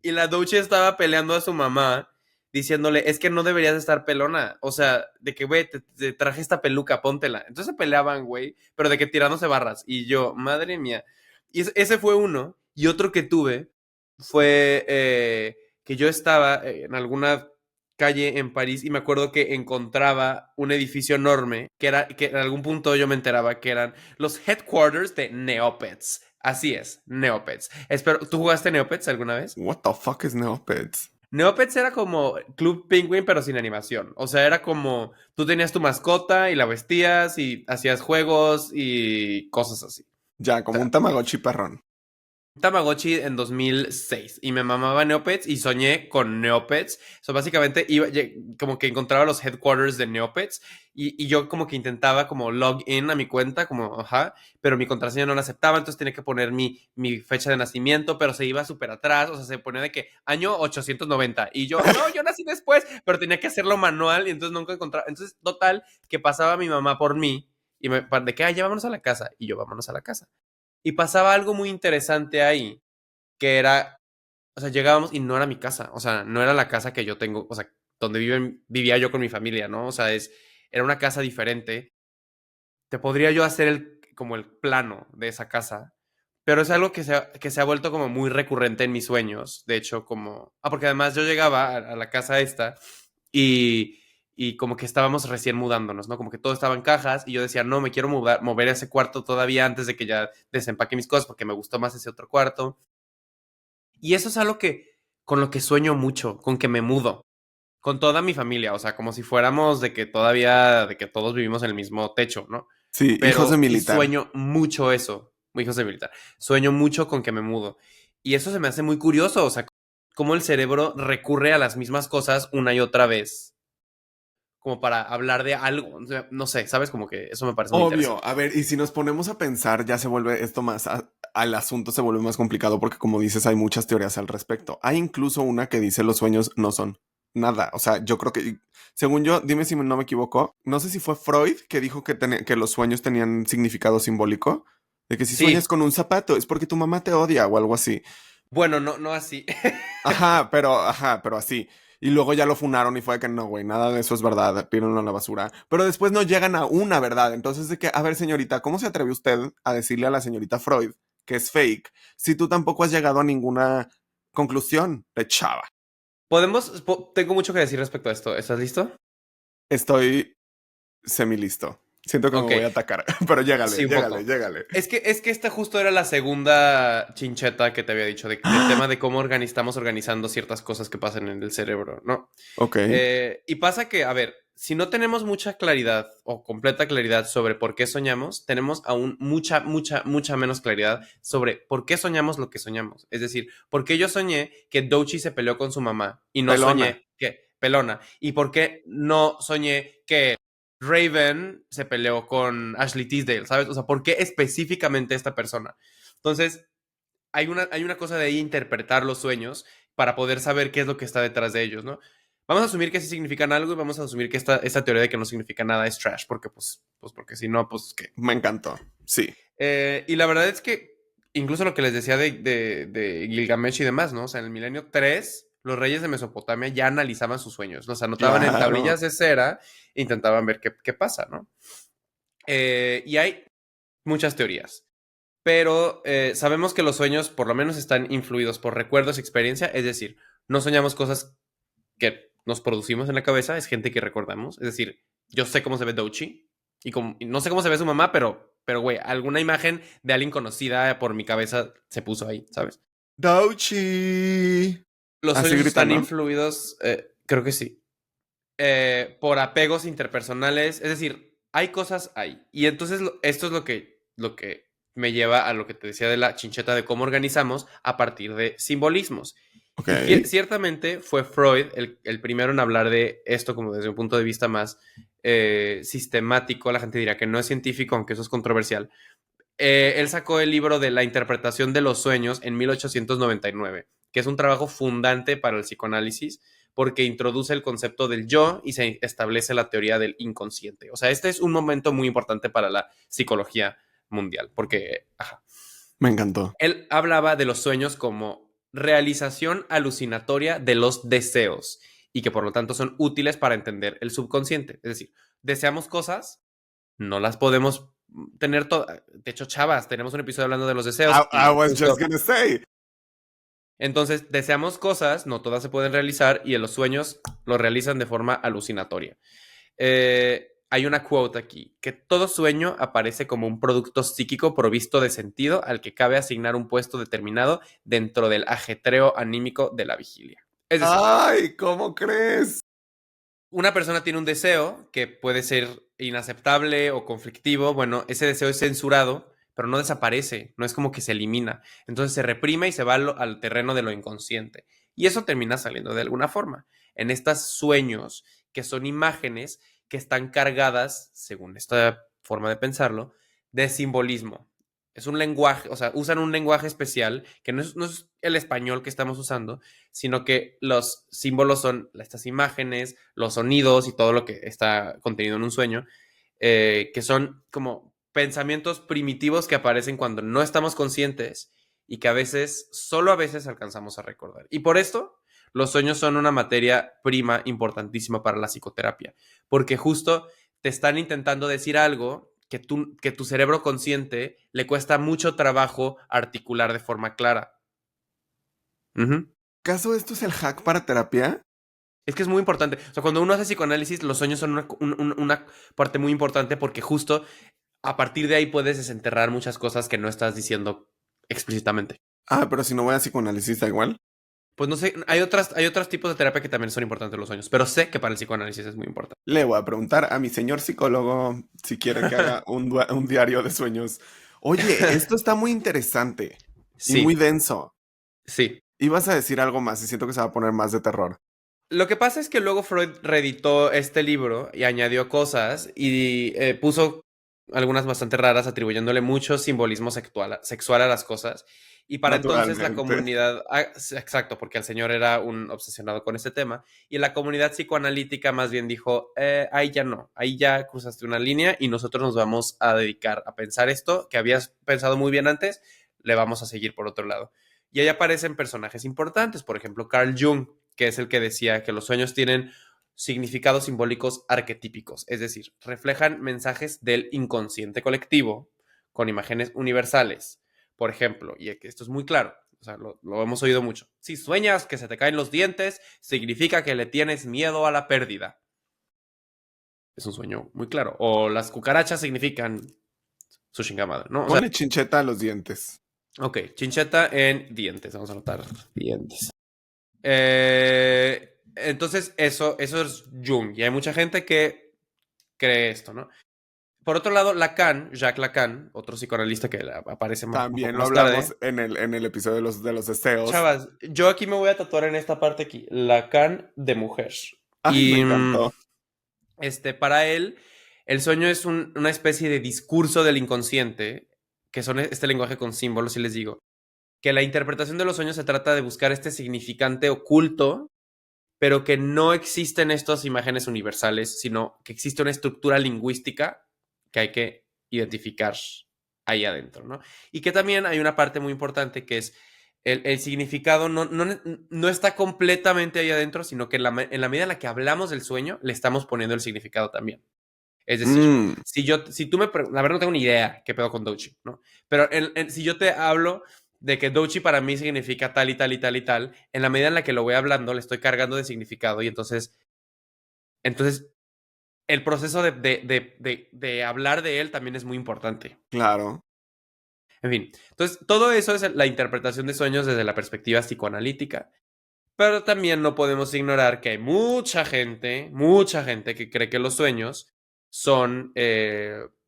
y la Doechii estaba peleando a su mamá, diciéndole, es que no deberías estar pelona. O sea, de que, güey, te traje esta peluca, póntela. Entonces se peleaban, güey, pero de que tirándose barras. Y yo, madre mía. Y ese fue uno. Y otro que tuve fue que yo estaba en alguna calle en París y me acuerdo que encontraba un edificio enorme que en algún punto yo me enteraba que eran los headquarters de Neopets. Así es, Neopets. Espero, ¿tú jugaste Neopets alguna vez? What the fuck is Neopets? Neopets era como Club Penguin pero sin animación. O sea, era como tú tenías tu mascota y la vestías y hacías juegos y cosas así. Ya, O como un sea, Tamagotchi perrón. Tamagotchi en 2006 y me mamaba Neopets y soñé con Neopets. Básicamente iba, como que encontraba los headquarters de Neopets y yo como que intentaba como log in a mi cuenta, como, ajá, pero mi contraseña no la aceptaba, entonces tenía que poner mi fecha de nacimiento, pero se iba súper atrás, o sea, se ponía de que año 890 y yo, no, yo nací después, pero tenía que hacerlo manual y entonces nunca encontraba. Entonces, total, que pasaba mi mamá por mí y de que, ya vámonos a la casa y yo, vámonos a la casa. Y pasaba algo muy interesante ahí, que era, o sea, llegábamos y no era mi casa, o sea, no era la casa que yo tengo, o sea, donde vivía yo con mi familia, ¿no? O sea, era una casa diferente. Te podría yo hacer como el plano de esa casa, pero es algo que se ha vuelto como muy recurrente en mis sueños. De hecho, como, porque además yo llegaba a la casa esta y, y como que estábamos recién mudándonos, ¿no? Como que todo estaba en cajas y yo decía, no, me quiero mover a ese cuarto todavía antes de que ya desempaque mis cosas porque me gustó más ese otro cuarto. Y eso es algo con lo que sueño mucho, con que me mudo, con toda mi familia, o sea, como si fuéramos de que todos vivimos en el mismo techo, ¿no? Sí, hijos de Y militar. sueño mucho eso, muy hijos de militar, sueño mucho con que me mudo. Y eso se me hace muy curioso, o sea, cómo el cerebro recurre a las mismas cosas una y otra vez, como para hablar de algo, o sea, no sé, ¿sabes? Como que eso me parece muy Obvio, interesante. a ver, y si nos ponemos a pensar, ya se vuelve esto más, al asunto se vuelve más complicado porque como dices, hay muchas teorías al respecto. Hay incluso una que dice los sueños no son nada. O sea, yo creo que, según yo, dime si no me equivoco, no sé si fue Freud que dijo que los sueños tenían significado simbólico, de que si sueñas Sí, con un zapato es porque tu mamá te odia o algo así. bueno, no, no así. Ajá, pero así. Y luego ya lo funaron y fue que no, güey, nada de eso es verdad, tírenlo a la basura. Pero después no llegan a una verdad. Entonces, de que, a ver, señorita, ¿cómo se atreve usted a decirle a la señorita Freud que es fake si tú tampoco has llegado a ninguna conclusión de Chava. Tengo mucho que decir respecto a esto. ¿Estás listo? Estoy semilisto. Siento que me Ok, voy a atacar, pero llégale, sí, un llégale, poco. llégale. Es que esta justo era la segunda chincheta que te había dicho, del tema de cómo estamos organizando ciertas cosas que pasan en el cerebro, ¿no? Ok, Y pasa que, a ver, si no tenemos mucha claridad o completa claridad sobre por qué soñamos, tenemos aún mucha menos claridad sobre por qué soñamos lo que soñamos. Es decir, por qué yo soñé que Doechii se peleó con su mamá y no pelona. soñé que Pelona. Y por qué no soñé que Raven se peleó con Ashley Tisdale, ¿sabes? O sea, ¿por qué específicamente esta persona? Entonces, hay una cosa de ahí interpretar los sueños para poder saber qué es lo que está detrás de ellos, ¿no? Vamos a asumir que sí significan algo y vamos a asumir que esta teoría de que no significa nada es trash, porque pues porque si no, pues qué. Me encantó, sí. Y la verdad es que incluso lo que les decía de Gilgamesh y demás, ¿no? O sea, en el milenio 3 los reyes de Mesopotamia ya analizaban sus sueños, los anotaban en Claro. tablillas de cera e intentaban ver qué pasa, ¿no? Y hay muchas teorías. Pero sabemos que los sueños por lo menos están influidos por recuerdos y experiencia, es decir, no soñamos cosas que nos producimos en la cabeza, es gente que recordamos, es decir, yo sé cómo se ve Doechii y no sé cómo se ve su mamá, pero güey, alguna imagen de alguien conocida por mi cabeza se puso ahí, ¿sabes? Doechii. Los Así sueños grita, están ¿no? influidos, creo que sí, por apegos interpersonales, es decir, hay cosas ahí. Y entonces esto es lo que me lleva a lo que te decía de la chincheta de cómo organizamos a partir de simbolismos. Ok. Y ciertamente fue Freud el primero en hablar de esto como desde un punto de vista más sistemático. La gente dirá que no es científico, aunque eso es controversial. Él sacó el libro de la interpretación de los sueños en 1899, que es un trabajo fundante para el psicoanálisis porque introduce el concepto del yo y se establece la teoría del inconsciente. O sea, este es un momento muy importante para la psicología mundial, porque Me encantó. él hablaba de los sueños como realización alucinatoria de los deseos y que por lo tanto son útiles para entender el subconsciente. Es decir, deseamos cosas, no las podemos tener todas. De hecho, chavas, tenemos un episodio hablando de los deseos I y was just justo gonna say. entonces deseamos cosas, no todas se pueden realizar y en los sueños lo realizan de forma alucinatoria. Hay una quote aquí, que todo sueño aparece como un producto psíquico provisto de sentido al que cabe asignar un puesto determinado dentro del ajetreo anímico de la vigilia. Es decir, Ay, ¿cómo crees? una persona tiene un deseo que puede ser inaceptable o conflictivo, bueno, ese deseo es censurado, pero no desaparece, no es como que se elimina. Entonces se reprime y se va al terreno de lo inconsciente. Y eso termina saliendo de alguna forma. En estos sueños, que son imágenes que están cargadas, según esta forma de pensarlo, de simbolismo. Es un lenguaje, o sea, usan un lenguaje especial que no es el español que estamos usando, sino que los símbolos son estas imágenes, los sonidos y todo lo que está contenido en un sueño, que son como pensamientos primitivos que aparecen cuando no estamos conscientes y que a veces, solo a veces alcanzamos a recordar. Y por esto, los sueños son una materia prima importantísima para la psicoterapia, porque justo te están intentando decir algo que tu cerebro consciente le cuesta mucho trabajo articular de forma clara. Uh-huh. ¿Acaso esto es el hack para terapia? Es que es muy importante. O sea, cuando uno hace psicoanálisis, los sueños son una parte muy importante porque justo a partir de ahí puedes desenterrar muchas cosas que no estás diciendo explícitamente. Ah, pero si no voy a psicoanálisis, da igual. Pues no sé, hay otros tipos de terapia que también son importantes los sueños, pero sé que para el psicoanálisis es muy importante. Le voy a preguntar a mi señor psicólogo si quiere que haga un diario de sueños. Oye, esto está muy interesante y muy Sí, denso. sí. Ibas a decir algo más y siento que se va a poner más de terror. Lo que pasa es que luego Freud reeditó este libro y añadió cosas y puso algunas bastante raras, atribuyéndole mucho simbolismo sexual a las cosas. Y para entonces la Naturalmente. comunidad, exacto, porque el señor era un obsesionado con este tema, y la comunidad psicoanalítica más bien dijo, ahí ya no, ahí ya cruzaste una línea y nosotros nos vamos a dedicar a pensar esto que habías pensado muy bien antes, le vamos a seguir por otro lado. Y ahí aparecen personajes importantes, por ejemplo, Carl Jung, que es el que decía que los sueños tienen significados simbólicos arquetípicos, es decir, reflejan mensajes del inconsciente colectivo con imágenes universales. Por ejemplo, y esto es muy claro, O sea, lo hemos oído mucho. Si sueñas que se te caen los dientes, significa que le tienes miedo a la pérdida. Es un sueño muy claro. O las cucarachas significan su chingada madre, ¿no? O sea, Ponle chincheta a los dientes. ok, chincheta en dientes. Vamos a anotar dientes. Entonces, eso es Jung. Y hay mucha gente que cree esto, ¿no? Por otro lado, Lacan, Jacques Lacan, otro psicoanalista que aparece un También poco lo más hablamos tarde. en el episodio de los deseos. Chavas, yo aquí me voy a tatuar en esta parte aquí, Lacan de mujer. Ay, me Y encantó. para él, el sueño es una especie de discurso del inconsciente, que son este lenguaje con símbolos, y les digo, que la interpretación de los sueños se trata de buscar este significante oculto, pero que no existen estas imágenes universales, sino que existe una estructura lingüística que hay que identificar ahí adentro, ¿no? Y que también hay una parte muy importante que es el significado no está completamente ahí adentro, sino que en la medida en la que hablamos del sueño, le estamos poniendo el significado también. Es decir, si tú la verdad no tengo ni idea qué pedo con Dochi, ¿no? Pero si yo te hablo de que Dochi para mí significa tal y tal y tal y tal, en la medida en la que lo voy hablando, le estoy cargando de significado y entonces el proceso de hablar de él también es muy importante. Claro. En fin, entonces todo eso es la interpretación de sueños desde la perspectiva psicoanalítica, pero también no podemos ignorar que hay mucha gente que cree que los sueños son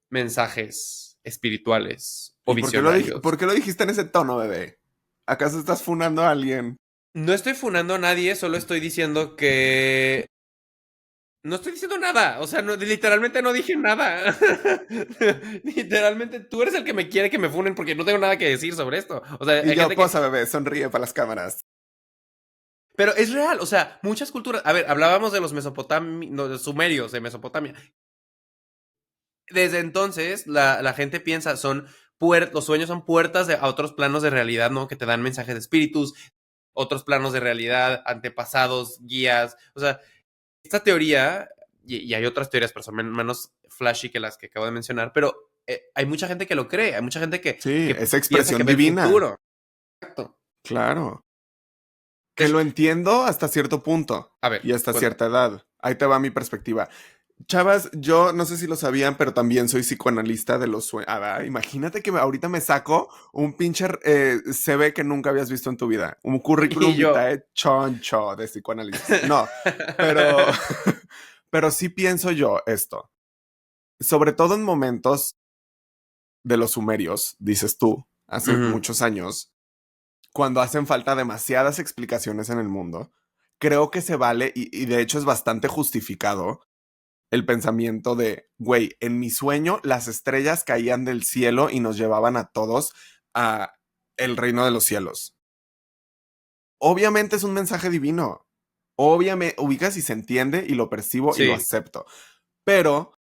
mensajes espirituales o ¿Y visionarios. por qué lo dijiste en ese tono, bebé? ¿Acaso estás funando a alguien? No estoy funando a nadie, solo estoy diciendo que no estoy diciendo nada, o sea, literalmente no dije nada. Literalmente tú eres el que me quiere que me funen porque no tengo nada que decir sobre esto. O sea, Y hay yo, gente que... posa, bebé, sonríe para las cámaras. Pero es real, o sea, muchas culturas... A ver, hablábamos de los no, de sumerios de Mesopotamia. Desde entonces, la gente piensa, los sueños son puertas a otros planos de realidad, ¿no? Que te dan mensajes de espíritus, otros planos de realidad, antepasados, guías. O sea, esta teoría, y hay otras teorías, pero son menos flashy que las que acabo de mencionar, pero hay mucha gente que lo cree, hay mucha gente Sí, que esa piensa que expresión ve el divina. futuro. Exacto. Claro. Que lo Entonces, entiendo hasta cierto punto a ver, y hasta cuenta. cierta edad. Ahí te va mi perspectiva. Chavas, yo no sé si lo sabían, pero también soy psicoanalista de los sueños. Imagínate que ahorita me saco un pinche CV que nunca habías visto en tu vida. Un Y currículum yo. vitae choncho de psicoanálisis. No, pero, pero sí pienso yo esto. Sobre todo en momentos de los sumerios, dices tú, hace Ujú. muchos años, cuando hacen falta demasiadas explicaciones en el mundo, creo que se vale y de hecho es bastante justificado el pensamiento de, güey, en mi sueño las estrellas caían del cielo y nos llevaban a todos a el reino de los cielos. Obviamente es un mensaje divino. Obviamente, ubicas y se entiende y lo percibo y lo Sí. acepto. Pero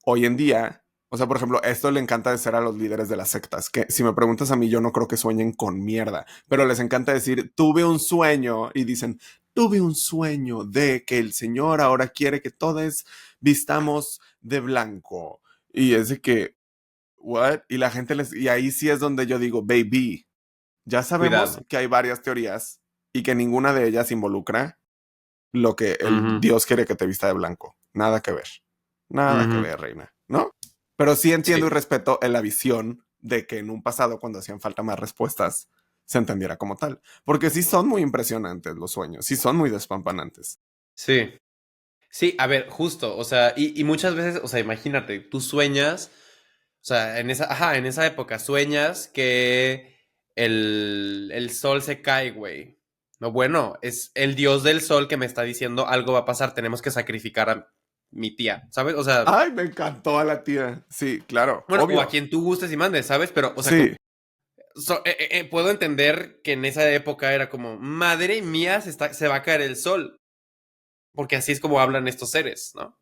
hoy en día, o sea, por ejemplo, esto le encanta decir a los líderes de las sectas, que si me preguntas a mí, yo no creo que sueñen con mierda, pero les encanta decir, tuve un sueño y dicen, tuve un sueño de que el Señor ahora quiere que todos vistamos de blanco. Y es de que, ¿what? Y la gente y ahí sí es donde yo digo, baby, ya sabemos Cuidado. que hay varias teorías y que ninguna de ellas involucra lo que el Ujú. Dios quiere que te vista de blanco. Nada que ver. Nada que Ujú. ver, reina, ¿no? Pero sí entiendo y Sí. respeto en la visión de que en un pasado, cuando hacían falta más respuestas, se entendiera como tal. Porque sí son muy impresionantes los sueños, sí son muy despampanantes. Sí. Sí, a ver, justo, o sea, y muchas veces, o sea, imagínate, tú sueñas, o sea, en esa época sueñas que el sol se cae, güey. No, bueno, es el dios del sol que me está diciendo algo va a pasar, tenemos que sacrificar a mi tía, ¿sabes? O sea, Ay, me encantó a la tía. Sí, claro, bueno, o a obvio. quien tú gustes y mandes, ¿sabes? Pero, o sea, Sí, puedo entender que en esa época era como, madre mía, se va a caer el sol, porque así es como hablan estos seres, ¿no?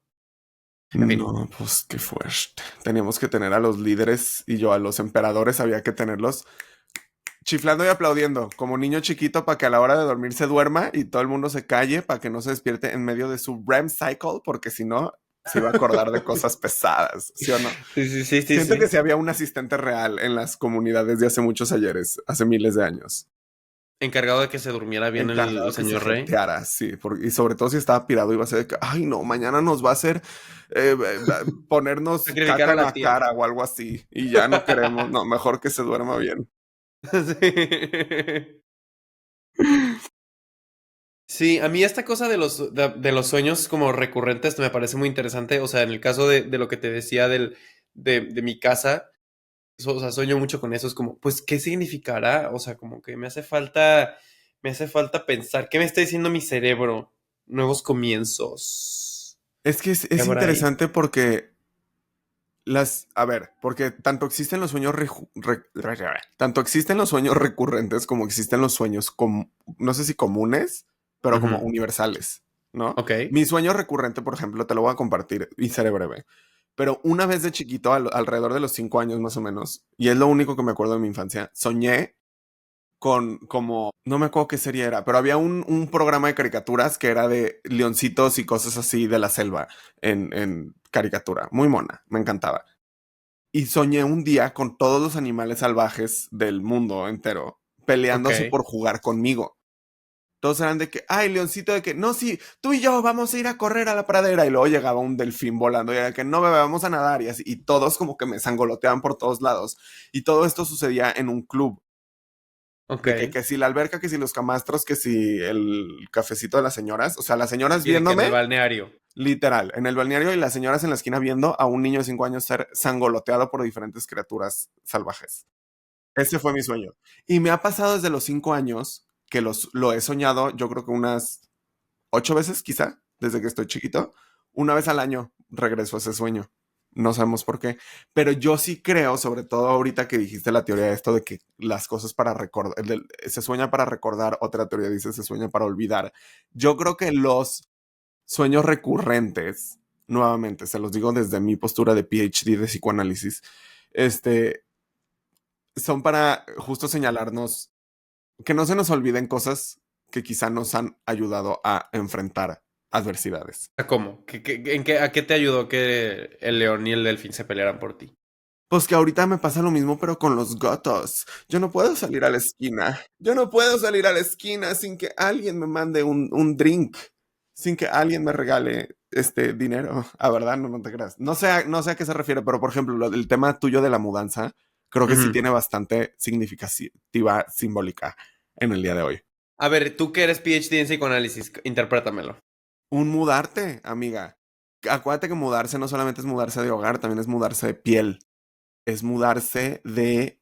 En fin. no, pues qué fuerte. Teníamos que tener a los líderes y yo a los emperadores había que tenerlos chiflando y aplaudiendo, como niño chiquito para que a la hora de dormir se duerma y todo el mundo se calle para que no se despierte en medio de su REM cycle, porque si no, se iba a acordar de cosas pesadas, ¿sí o no? Sí, sí, sí, sí, Siento que sí. sí había un asistente real en las comunidades de hace muchos ayeres, hace miles de años. Encargado de que se durmiera bien el encargado que se señor Rey. jeteara, sí, y sobre todo si estaba pirado iba a ser de que, ay no, mañana nos va a hacer ponernos Sacrificar caca a en la la tía. cara o algo así, y ya no queremos, no, mejor que se duerma bien. Sí. Sí, a mí esta cosa de los sueños como recurrentes me parece muy interesante. O sea, en el caso de lo que te decía de mi casa, o sea, sueño mucho con eso. Es como, pues, ¿qué significará? O sea, como que me hace falta pensar. ¿Qué me está diciendo mi cerebro? Nuevos comienzos. Es que ¿Qué es habrá ahí? interesante porque a ver, porque tanto existen los sueños tanto existen los sueños recurrentes como existen los sueños no sé si comunes, pero como Ujú. universales, ¿no? Ok. Mi sueño recurrente, por ejemplo, te lo voy a compartir y seré breve. Pero una vez de chiquito, alrededor de los 5 años más o menos, y es lo único que me acuerdo de mi infancia, soñé con como, no me acuerdo qué serie era, pero había un programa de caricaturas que era de leoncitos y cosas así de la selva en caricatura. Muy mona, me encantaba. Y soñé un día con todos los animales salvajes del mundo entero peleándose Ok. por jugar conmigo. Todos eran de que, ay, leoncito, de que, no, sí, tú y yo vamos a ir a correr a la pradera. Y luego llegaba un delfín volando y era de que, no, bebé, vamos a nadar. Y así, y todos como que me zangoloteaban por todos lados. Y todo esto sucedía en un club. Ok. De que si la alberca, que si los camastros, que si el cafecito de las señoras. O sea, las señoras Y de que en el viéndome, balneario. literal, en el balneario y las señoras en la esquina viendo a un niño de 5 años ser zangoloteado por diferentes criaturas salvajes. Ese fue mi sueño. Y me ha pasado desde los 5 años que lo he soñado, yo creo que unas 8 veces quizá, desde que estoy chiquito. Una vez al año regreso a ese sueño. No sabemos por qué. Pero yo sí creo, sobre todo ahorita que dijiste la teoría de esto de que las cosas para recordar, se sueña para recordar, otra teoría dice se sueña para olvidar. Yo creo que los sueños recurrentes, nuevamente, se los digo desde mi postura de PhD de psicoanálisis, este, son para justo señalarnos que no se nos olviden cosas que quizá nos han ayudado a enfrentar adversidades. ¿Cómo? ¿A qué te ayudó que el león y el delfín se pelearan por ti? Pues que ahorita me pasa lo mismo, pero con los gatos. Yo no puedo salir a la esquina. Yo no puedo salir a la esquina sin que alguien me mande un drink, sin que alguien me regale este dinero. Ah, ¿verdad? No, no te creas. No sé a qué se refiere, pero por ejemplo, el tema tuyo de la mudanza, creo que sí Ujú. tiene bastante significativa simbólica en el día de hoy. A ver, tú que eres PhD en psicoanálisis, interprétamelo. Un mudarte, amiga. Acuérdate que mudarse no solamente es mudarse de hogar, también es mudarse de piel, es mudarse de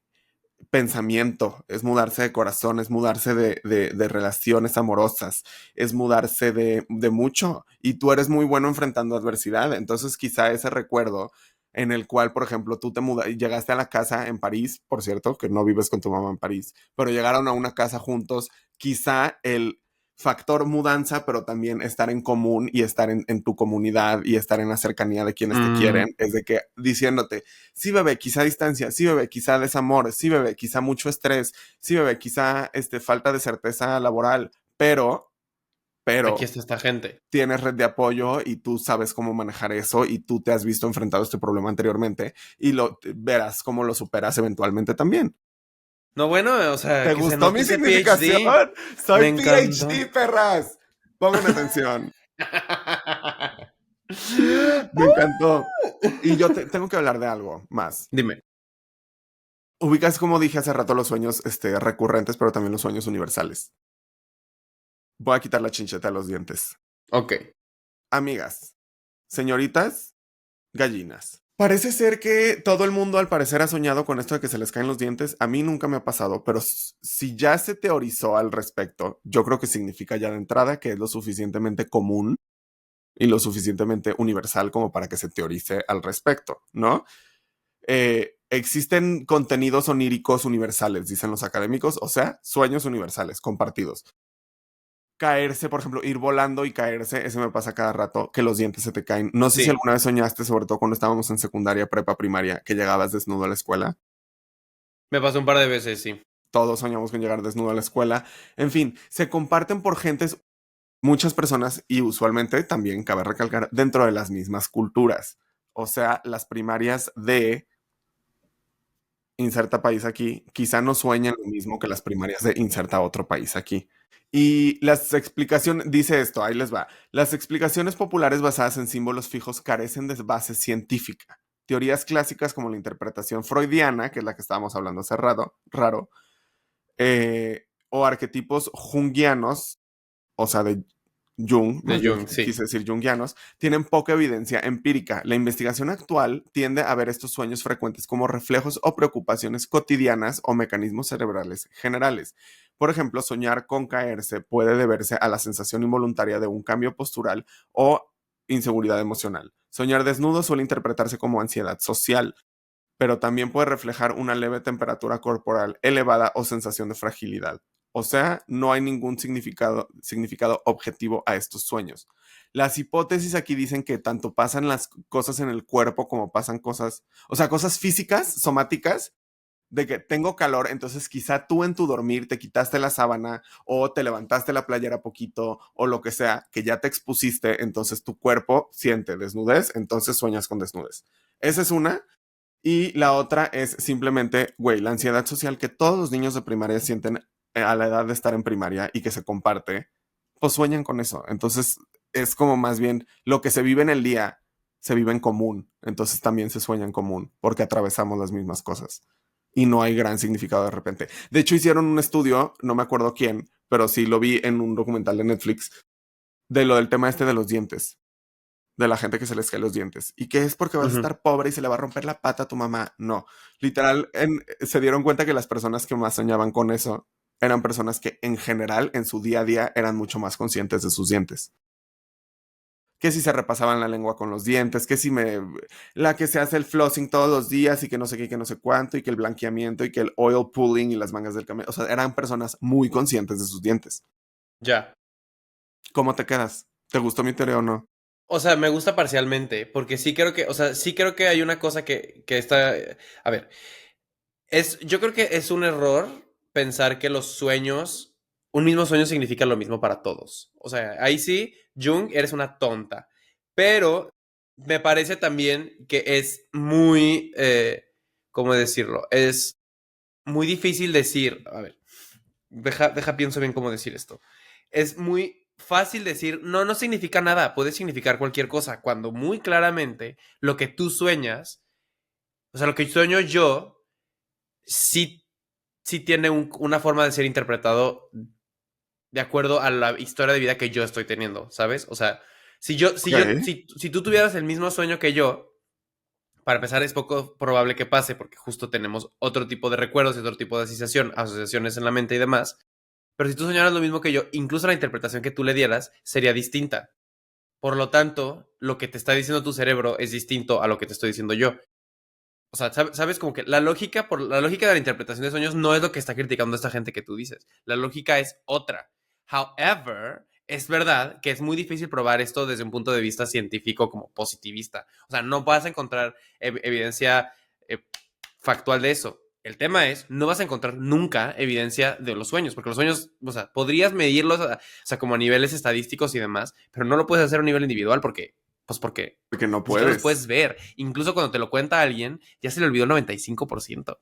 pensamiento, es mudarse de corazón, es mudarse de relaciones amorosas, es mudarse de mucho. Y tú eres muy bueno enfrentando adversidad. Entonces quizá ese recuerdo en el cual, por ejemplo, tú llegaste a la casa en París, por cierto, que no vives con tu mamá en París, pero llegaron a una casa juntos, quizá el factor mudanza, pero también estar en común y estar en tu comunidad y estar en la cercanía de quienes te Mm, quieren, es de que diciéndote, sí, bebé, quizá distancia, sí, bebé, quizá desamor, sí, bebé, quizá mucho estrés, sí, bebé, quizá falta de certeza laboral, aquí pero está esta gente. tienes red de apoyo y tú sabes cómo manejar eso y tú te has visto enfrentado a este problema anteriormente y verás cómo lo superas eventualmente también. No, bueno, o sea, ¿Te que se gustó note mi ese significación? PhD. Soy Me encantó. PhD, perras. Pongan atención. Me encantó. Y yo tengo que hablar de algo más. Dime. Ubicas, como dije hace rato, los sueños recurrentes, pero también los sueños universales. Voy a quitar la chincheta de los dientes. Ok. Amigas, señoritas, gallinas. Parece ser que todo el mundo al parecer ha soñado con esto de que se les caen los dientes. A mí nunca me ha pasado, pero si ya se teorizó al respecto, yo creo que significa ya de entrada que es lo suficientemente común y lo suficientemente universal como para que se teorice al respecto, ¿no? Existen contenidos oníricos universales, dicen los académicos, o sea, sueños universales compartidos. Caerse, por ejemplo, ir volando y caerse, eso me pasa cada rato, que los dientes se te caen. No sé si Sí. alguna vez soñaste, sobre todo cuando estábamos en secundaria, prepa, primaria, que llegabas desnudo a la escuela. Me pasó un par de veces, sí. Todos soñamos con llegar desnudo a la escuela. En fin, se comparten por gentes, muchas personas y usualmente también, cabe recalcar, dentro de las mismas culturas. O sea, las primarias de inserta país aquí, quizá no sueñan lo mismo que las primarias de inserta otro país aquí. Y las explicaciones, dice esto, ahí les va. Las explicaciones populares basadas en símbolos fijos carecen de base científica. Teorías clásicas como la interpretación freudiana, que es la que estábamos hablando hace raro, o arquetipos junguianos, o sea, de Jung, De más bien Jung, sí. quise decir jungianos, tienen poca evidencia empírica. La investigación actual tiende a ver estos sueños frecuentes como reflejos o preocupaciones cotidianas o mecanismos cerebrales generales. Por ejemplo, soñar con caerse puede deberse a la sensación involuntaria de un cambio postural o inseguridad emocional. Soñar desnudo suele interpretarse como ansiedad social, pero también puede reflejar una leve temperatura corporal elevada o sensación de fragilidad. O sea, no hay ningún significado objetivo a estos sueños. Las hipótesis aquí dicen que tanto pasan las cosas en el cuerpo como pasan cosas, o sea, cosas físicas, somáticas, de que tengo calor, entonces quizá tú en tu dormir te quitaste la sábana o te levantaste la playera poquito o lo que sea, que ya te expusiste, entonces tu cuerpo siente desnudez, entonces sueñas con desnudez. Esa es una. Y la otra es simplemente, güey, la ansiedad social que todos los niños de primaria sienten a la edad de estar en primaria y que se comparte, pues sueñan con eso. Entonces es como más bien lo que se vive en el día, se vive en común. Entonces también se sueña en común porque atravesamos las mismas cosas. Y no hay gran significado de repente. De hecho, hicieron un estudio, no me acuerdo quién, pero sí lo vi en un documental de Netflix, de lo del tema este de los dientes, de la gente que se les caen los dientes. ¿Y que es porque vas a Ujú. estar pobre y se le va a romper la pata a tu mamá? No. Literal, se dieron cuenta que las personas que más soñaban con eso eran personas que en general en su día a día eran mucho más conscientes de sus dientes. Que si se repasaban la lengua con los dientes, que si me... La que se hace el flossing todos los días y que no sé qué, que no sé cuánto, y que el blanqueamiento y que el oil pulling y las mangas del cabello. O sea, eran personas muy conscientes de sus dientes. Ya. ¿Cómo te quedas? ¿Te gustó mi teoría o no? O sea, me gusta parcialmente, porque sí creo que, o sea, sí creo que hay una cosa que está, a ver, yo creo que es un error pensar que los sueños, un mismo sueño significa lo mismo para todos. O sea, ahí sí, Jung, eres una tonta. Pero me parece también que es muy, ¿cómo decirlo? Es muy difícil decir, a ver, pienso bien cómo decir esto. Es muy fácil decir, no, no significa nada, puede significar cualquier cosa, cuando muy claramente lo que tú sueñas, o sea, lo que sueño yo, sí, sí tiene una forma de ser interpretado de acuerdo a la historia de vida que yo estoy teniendo, ¿sabes? O sea, Ok. si tú tuvieras el mismo sueño que yo, para empezar es poco probable que pase, porque justo tenemos otro tipo de recuerdos y otro tipo de asociaciones en la mente y demás. Pero si tú soñaras lo mismo que yo, incluso la interpretación que tú le dieras sería distinta. Por lo tanto, lo que te está diciendo tu cerebro es distinto a lo que te estoy diciendo yo. O sea, sabes como que la lógica de la interpretación de sueños no es lo que está criticando esta gente que tú dices. La lógica es otra. However, es verdad que es muy difícil probar esto desde un punto de vista científico como positivista. O sea, no vas a encontrar evidencia eh, factual de eso. El tema es, no vas a encontrar nunca evidencia de los sueños, porque los sueños, o sea, podrías medirlos, o sea, como a niveles estadísticos y demás, pero no lo puedes hacer a un nivel individual porque Porque no ni siquiera los puedes. puedes ver. Incluso cuando te lo cuenta alguien, ya se le olvidó el 95%.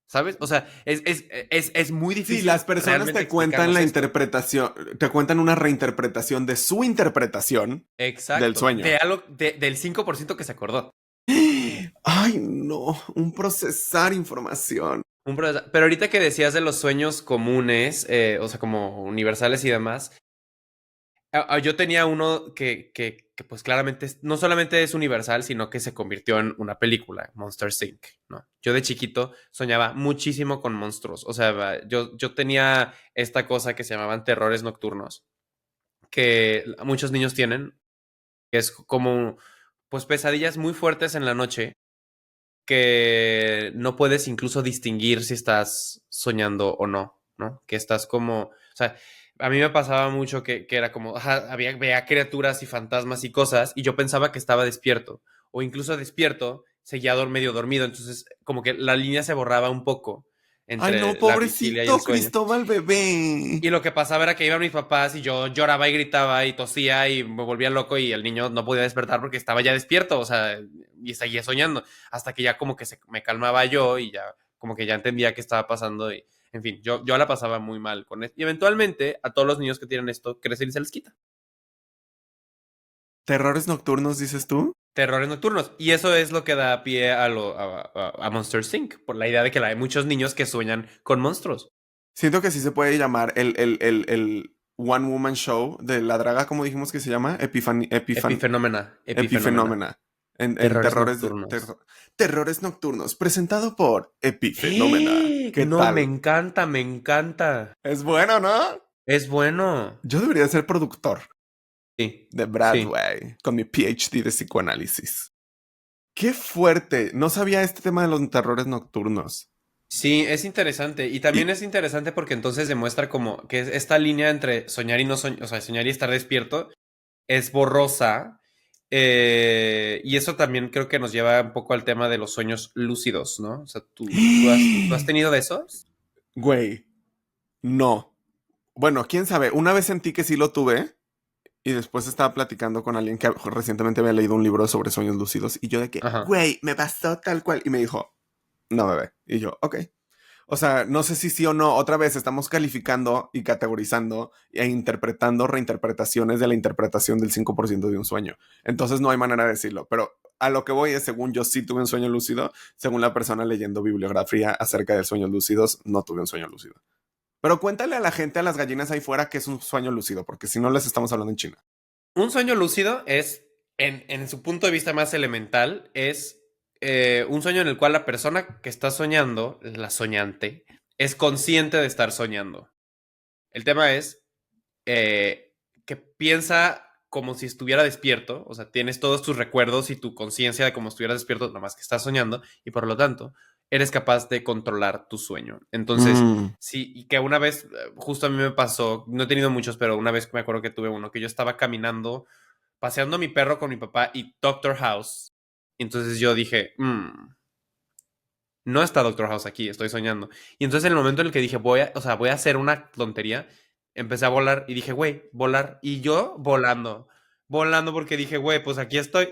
¿Sabes? O sea, es muy Sí, las difícil personas realmente te cuentan explicarnos la esto. interpretación, te cuentan una reinterpretación de su interpretación del Exacto. sueño. Del 5% que se acordó. Ay, no, un procesar información. Pero ahorita que decías de los sueños comunes, o sea, como universales y demás, yo tenía uno que pues claramente no solamente es universal, sino que se convirtió en una película, Monster Inc., ¿no? Yo de chiquito soñaba muchísimo con monstruos. O sea, yo tenía esta cosa que se llamaban terrores nocturnos, que muchos niños tienen, que es como pues pesadillas muy fuertes en la noche que no puedes incluso distinguir si estás soñando o no, ¿no? Que estás como, o sea, a mí me pasaba mucho que era como, ajá, veía criaturas y fantasmas y cosas y yo pensaba que estaba despierto o incluso despierto, seguía medio dormido, entonces como que la línea se borraba un poco Ay, no, entre la vigilia y el pobrecito sueño. Cristóbal bebé. Y lo que pasaba era que iban mis papás y yo lloraba y gritaba y tosía y me volvía loco y el niño no podía despertar porque estaba ya despierto, o sea, y seguía soñando, hasta que ya como que me calmaba yo y ya como que ya entendía qué estaba pasando y, en fin, yo la pasaba muy mal con esto. Y eventualmente a todos los niños que tienen esto crecen y se les quita. ¿Terrores nocturnos, dices tú? Terrores nocturnos. Y eso es lo que da pie a Monster Inc. Por la idea de que hay muchos niños que sueñan con monstruos. Siento que sí se puede llamar el One Woman Show de la draga, como dijimos que se llama, Epifenómena. Epifenómena. En Terrores terrores, nocturnos. terrores nocturnos, presentado por Epifenómena. ¡Eh! ¿Qué No, me tal? encanta, me encanta. Es bueno, ¿no? Es bueno. Yo debería ser productor Sí, de sí. Broadway con mi PhD de psicoanálisis. ¡Qué fuerte! No sabía este tema de los terrores nocturnos. Sí, es interesante. Y también Y, es interesante porque entonces demuestra como que esta línea entre soñar y no soñar, o sea, soñar y estar despierto, es borrosa. Y eso también creo que nos lleva un poco al tema de los sueños lúcidos, ¿no? O sea, ¿tú has tenido de esos? güey, no. Bueno, quién sabe. Una vez sentí que sí lo tuve. Y después estaba platicando con alguien que recientemente había leído un libro sobre sueños lúcidos. Y yo de que, Ajá. güey, me pasó tal cual. Y me dijo, no, bebé. Y yo, ok. O sea, no sé si sí o no. Otra vez estamos calificando y categorizando e interpretando reinterpretaciones de la interpretación del 5% de un sueño. Entonces no hay manera de decirlo. Pero a lo que voy es, según yo sí tuve un sueño lúcido, según la persona leyendo bibliografía acerca de sueños lúcidos, no tuve un sueño lúcido. Pero cuéntale a la gente, a las gallinas ahí fuera, que es un sueño lúcido, porque si no les estamos hablando en China. Un sueño lúcido es, en su punto de vista más elemental, es un sueño en el cual la persona que está soñando, la soñante, es consciente de estar soñando. El tema es que piensa como si estuviera despierto, o sea, tienes todos tus recuerdos y tu conciencia de como estuvieras despierto, nada más que estás soñando, y por lo tanto, eres capaz de controlar tu sueño. Entonces, Mm. sí, y que una vez, justo a mí me pasó, no he tenido muchos, pero una vez me acuerdo que tuve uno, que yo estaba caminando, paseando a mi perro con mi papá y Doctor House, y entonces yo dije, no está Doctor House aquí, estoy soñando. Y entonces en el momento en el que dije, voy a hacer una tontería, empecé a volar y dije, güey, volar. Y yo volando porque dije, güey, pues aquí estoy.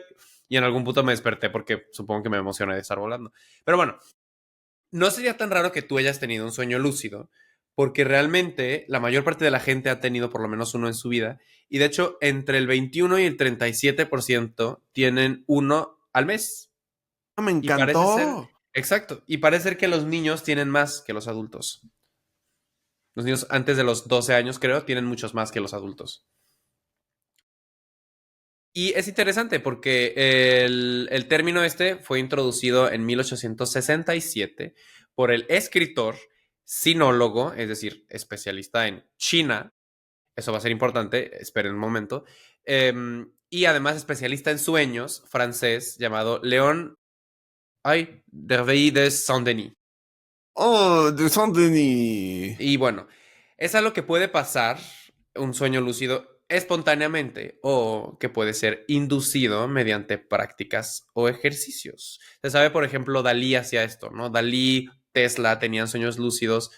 Y en algún punto me desperté porque supongo que me emocioné de estar volando. Pero bueno, no sería tan raro que tú hayas tenido un sueño lúcido, porque realmente la mayor parte de la gente ha tenido por lo menos uno en su vida. Y de hecho, entre el 21 y el 37% tienen uno al mes. Me Y parece ser, encantó. exacto, y parece ser que los niños tienen más que los adultos. Los niños antes de los 12 años, creo, tienen muchos más que los adultos. Y es interesante porque el término este fue introducido en 1867 por el escritor, sinólogo, es decir, especialista en China. Eso va a ser importante, esperen un momento. Y además especialista en sueños, francés, llamado Léon d'Hervey de Saint-Denis. Oh, de Saint-Denis. Y bueno, es algo que puede pasar, un sueño lúcido, espontáneamente o que puede ser inducido mediante prácticas o ejercicios. Se sabe, por ejemplo, Dalí hacía esto, ¿no? Dalí, Tesla tenían sueños lúcidos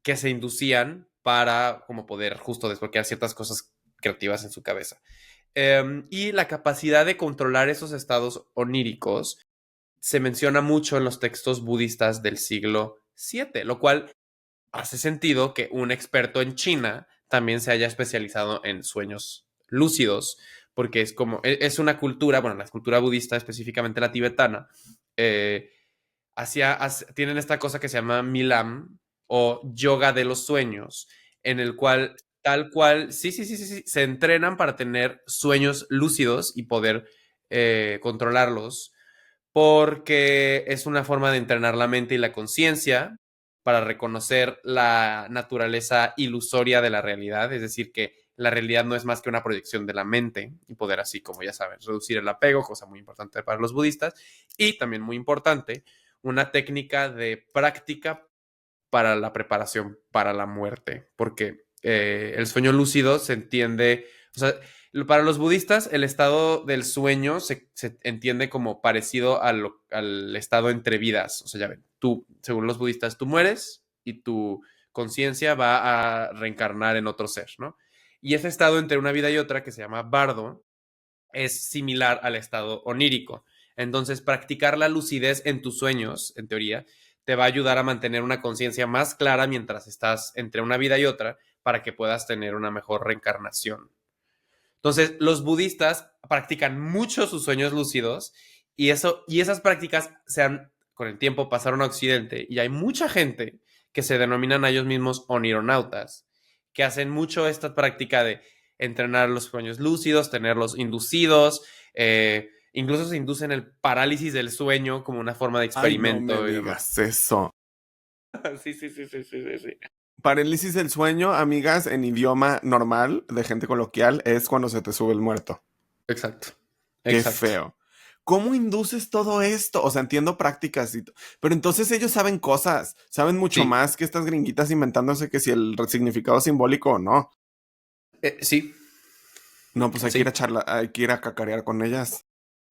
que se inducían para como poder justo desbloquear ciertas cosas creativas en su cabeza. Y la capacidad de controlar esos estados oníricos se menciona mucho en los textos budistas del siglo VII, lo cual hace sentido que un experto en China también se haya especializado en sueños lúcidos, porque es como, es una cultura, bueno, la cultura budista, específicamente la tibetana, eh, tienen esta cosa que se llama Milam o yoga de los sueños, en el cual, tal cual, sí, sí, sí, sí, sí, se entrenan para tener sueños lúcidos y poder controlarlos porque es una forma de entrenar la mente y la conciencia para reconocer la naturaleza ilusoria de la realidad, es decir, que la realidad no es más que una proyección de la mente y poder así, como ya sabes, reducir el apego, cosa muy importante para los budistas, y también muy importante, una técnica de práctica para la preparación para la muerte, porque el sueño lúcido se entiende, o sea, para los budistas el estado del sueño se entiende como parecido al estado entre vidas, o sea, ya ven, tú, según los budistas, tú mueres y tu conciencia va a reencarnar en otro ser, ¿no? Y ese estado entre una vida y otra, que se llama bardo, es similar al estado onírico. Entonces, practicar la lucidez en tus sueños, en teoría, te va a ayudar a mantener una conciencia más clara mientras estás entre una vida y otra para que puedas tener una mejor reencarnación. Entonces, los budistas practican mucho sus sueños lúcidos y esas prácticas con el tiempo pasaron a Occidente y hay mucha gente que se denominan a ellos mismos onironautas, que hacen mucho esta práctica de entrenar los sueños lúcidos, tenerlos inducidos, incluso se inducen el parálisis del sueño como una forma de Ay, no me experimento y demás. digas eso. Sí, sí, sí, sí, sí, sí. Parálisis del sueño, amigas, en idioma normal, de gente coloquial, es cuando se te sube el muerto. Exacto. Qué Exacto. feo. ¿Cómo induces todo esto? O sea, entiendo prácticas, pero entonces ellos saben cosas, saben mucho Sí. más que estas gringuitas inventándose que si el significado simbólico o no. Sí. No, pues hay que ir Sí. a charlar, hay que ir a cacarear con ellas.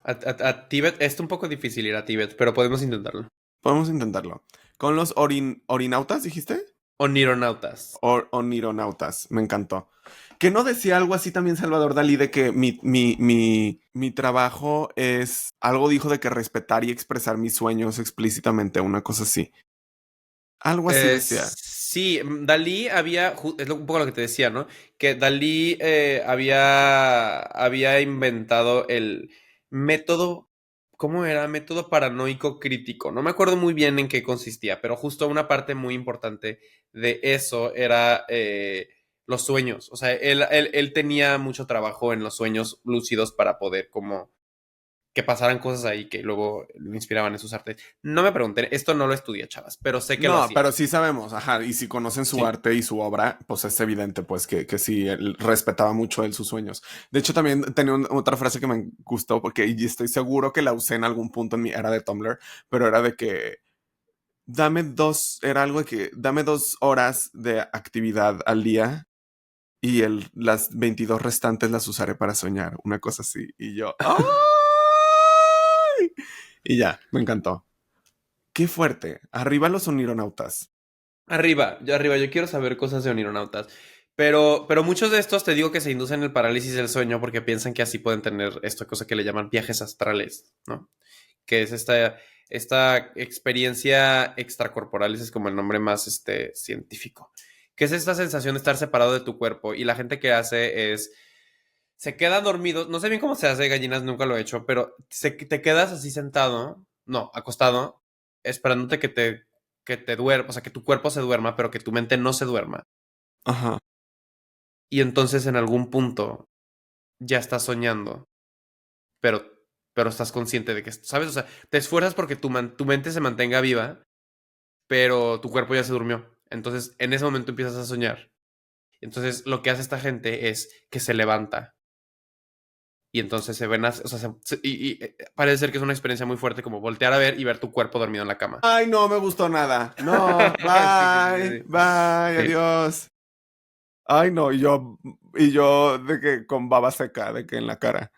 A Tíbet es un poco difícil ir a Tíbet, pero podemos intentarlo. Podemos intentarlo. Con los orinautas, ¿dijiste? Onironautas. Onironautas, me encantó. Que no decía algo así también Salvador Dalí de que mi trabajo es, algo dijo de que respetar y expresar mis sueños explícitamente, una cosa así. Algo así decía. Sí, Dalí es un poco lo que te decía, ¿no? Que Dalí había inventado el método, ¿cómo era? Método paranoico crítico. No me acuerdo muy bien en qué consistía, pero justo una parte muy importante de eso era los sueños. O sea, él tenía mucho trabajo en los sueños lúcidos para poder como que pasaran cosas ahí que luego lo inspiraban en sus artes. No me pregunten, esto no lo estudié, chavas, pero sé que lo No, hacía. pero sí sabemos, ajá, y si conocen su Sí. arte y su obra, pues es evidente, pues, que sí, él respetaba mucho él sus sueños. De hecho, también tenía otra frase que me gustó, porque y estoy seguro que la usé en algún punto en mi era de Tumblr, pero era de que era algo de que dame 2 horas de actividad al día y las 22 restantes las usaré para soñar, una cosa así. Y yo, ¡ay! Y ya, me encantó. Qué fuerte. Arriba los onironautas. Arriba, yo quiero saber cosas de onironautas. Pero muchos de estos te digo que se inducen el parálisis del sueño porque piensan que así pueden tener esta cosa que le llaman viajes astrales, ¿no? Que es esta experiencia extracorporal, ese es como el nombre más científico. Que es esta sensación de estar separado de tu cuerpo. Y la gente que hace es se queda dormido. No sé bien cómo se hace, gallinas, nunca lo he hecho, pero te quedas así sentado, no, acostado, esperándote que te duerma, o sea, que tu cuerpo se duerma, pero que tu mente no se duerma. Ajá. Y entonces en algún punto ya estás soñando, pero, pero estás consciente de que, ¿sabes? O sea, te esfuerzas porque tu mente se mantenga viva, pero tu cuerpo ya se durmió. Entonces, en ese momento empiezas a soñar. Entonces, lo que hace esta gente es que se levanta y entonces se ven, o sea, parece ser que es una experiencia muy fuerte como voltear a ver y ver tu cuerpo dormido en la cama. Ay, no me gustó nada. No, Sí, sí, sí, bye, sí, bye, sí. adiós. Ay, no, y yo de que con baba seca, de que en la cara.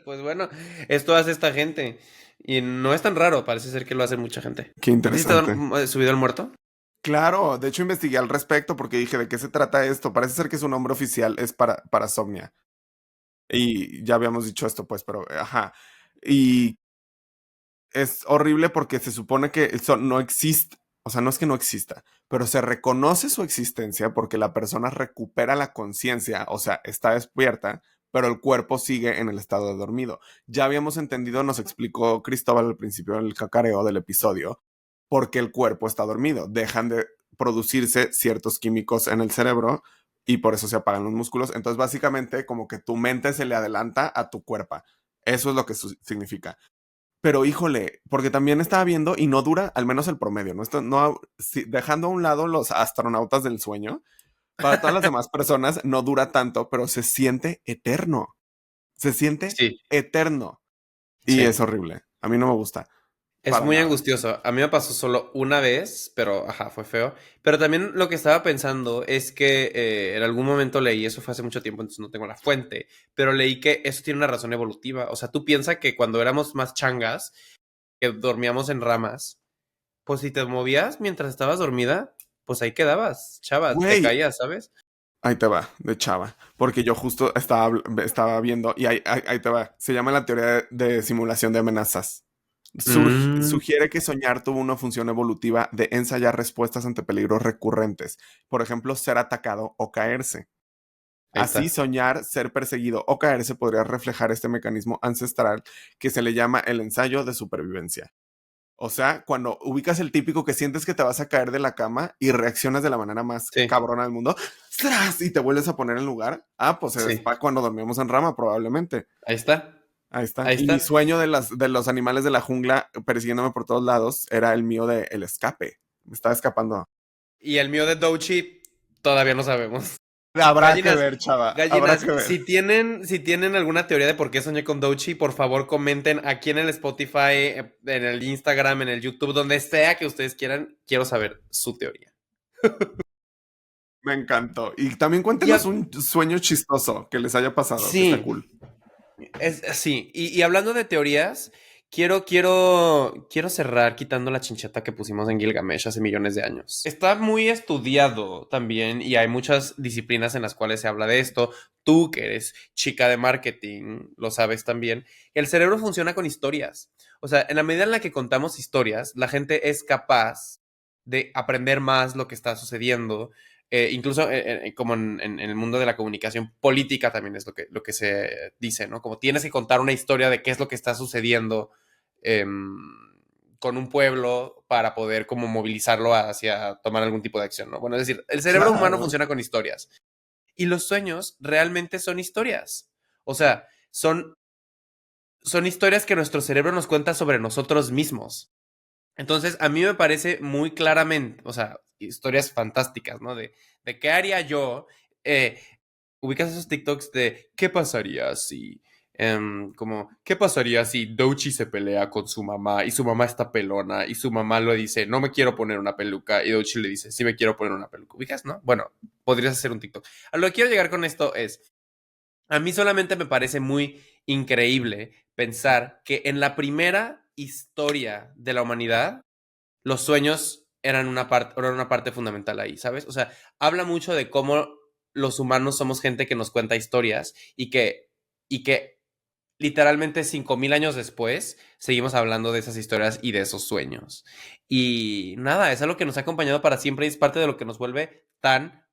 Pues bueno, esto hace esta gente. Y no es tan raro, parece ser que lo hace mucha gente. Qué ¿A ti sí te interesante. han subido al muerto? Claro, de hecho investigué al respecto porque dije, ¿de qué se trata esto? Parece ser que su nombre oficial es para Somnia. Y ya habíamos dicho esto, pues, pero, ajá. Y es horrible porque se supone que eso no existe, o sea, no es que no exista, pero se reconoce su existencia porque la persona recupera la conciencia, o sea, está despierta, pero el cuerpo sigue en el estado de dormido. Ya habíamos entendido, nos explicó Cristóbal al principio del cacareo del episodio, porque el cuerpo está dormido, dejan de producirse ciertos químicos en el cerebro y por eso se apagan los músculos. Entonces, básicamente, como que tu mente se le adelanta a tu cuerpo. Eso es lo que significa. Pero híjole, porque también estaba viendo y no dura, al menos el promedio, ¿no? Esto no, dejando a un lado los astronautas del sueño, para todas las demás personas no dura tanto, pero se siente eterno. Se siente Sí, eterno. Y sí. es horrible. A mí no me gusta. Es Para muy nada. angustioso. A mí me pasó solo una vez, pero ajá, fue feo. Pero también lo que estaba pensando es que en algún momento leí, eso fue hace mucho tiempo, entonces no tengo la fuente, pero leí que eso tiene una razón evolutiva. O sea, tú piensas que cuando éramos más changas, que dormíamos en ramas, pues si te movías mientras estabas dormida, pues ahí quedabas, chava, te Güey, caías, ¿sabes? ahí te va, de chava. Porque yo justo estaba viendo y ahí te va. Se llama la teoría de simulación de amenazas. Mm, Sugiere que soñar tuvo una función evolutiva de ensayar respuestas ante peligros recurrentes, por ejemplo, ser atacado o caerse. ahí Así, está. soñar, ser perseguido o caerse podría reflejar este mecanismo ancestral que se le llama el ensayo de supervivencia. O sea, cuando ubicas el típico que sientes que te vas a caer de la cama y reaccionas de la manera más Sí, cabrona del mundo, ¡zras! Y te vuelves a poner en lugar. Ah, pues es sí. para cuando dormimos en rama, probablemente. Ahí está. Ahí está. Ahí Y mi está. sueño de los animales de la jungla persiguiéndome por todos lados era el mío de el escape. Me estaba escapando. Y el mío de Dochi, todavía no sabemos. Habrá que Gallinas, ver, chava. Habrá gallinas, que ver. si tienen alguna teoría de por qué soñé con Dochi, por favor comenten aquí en el Spotify, en el Instagram, en el YouTube, donde sea que ustedes quieran. Quiero saber su teoría. Me encantó. Y también cuéntenos Ya, un sueño chistoso que les haya pasado, que está sí, cool. sí. Y hablando de teorías, quiero cerrar quitando la chincheta que pusimos en Gilgamesh hace millones de años. Está muy estudiado también y hay muchas disciplinas en las cuales se habla de esto. Tú, que eres chica de marketing, lo sabes también. El cerebro funciona con historias. O sea, en la medida en la que contamos historias, la gente es capaz de aprender más lo que está sucediendo. Incluso como en el mundo de la comunicación política también es lo que se dice, ¿no? Como tienes que contar una historia de qué es lo que está sucediendo eh, con un pueblo para poder como movilizarlo hacia tomar algún tipo de acción, ¿no? Bueno, es decir, el cerebro humano Claro. funciona con historias y los sueños realmente son historias. O sea, son historias que nuestro cerebro nos cuenta sobre nosotros mismos. Entonces, a mí me parece muy claramente, o sea, historias fantásticas, ¿no? De qué haría yo. eh, Ubicas esos TikToks de qué pasaría si, qué pasaría si Dochi se pelea con su mamá y su mamá está pelona y su mamá le dice, no me quiero poner una peluca y Dochi le dice, sí me quiero poner una peluca. ¿Ubicas, no? Bueno, podrías hacer un TikTok. A lo que quiero llegar con esto es, a mí solamente me parece muy increíble pensar que en la primera historia de la humanidad, los sueños eran una parte fundamental ahí, ¿sabes? O sea, habla mucho de cómo los humanos somos gente que nos cuenta historias y que literalmente 5.000 años después seguimos hablando de esas historias y de esos sueños. Y nada, es algo que nos ha acompañado para siempre y es parte de lo que nos vuelve tan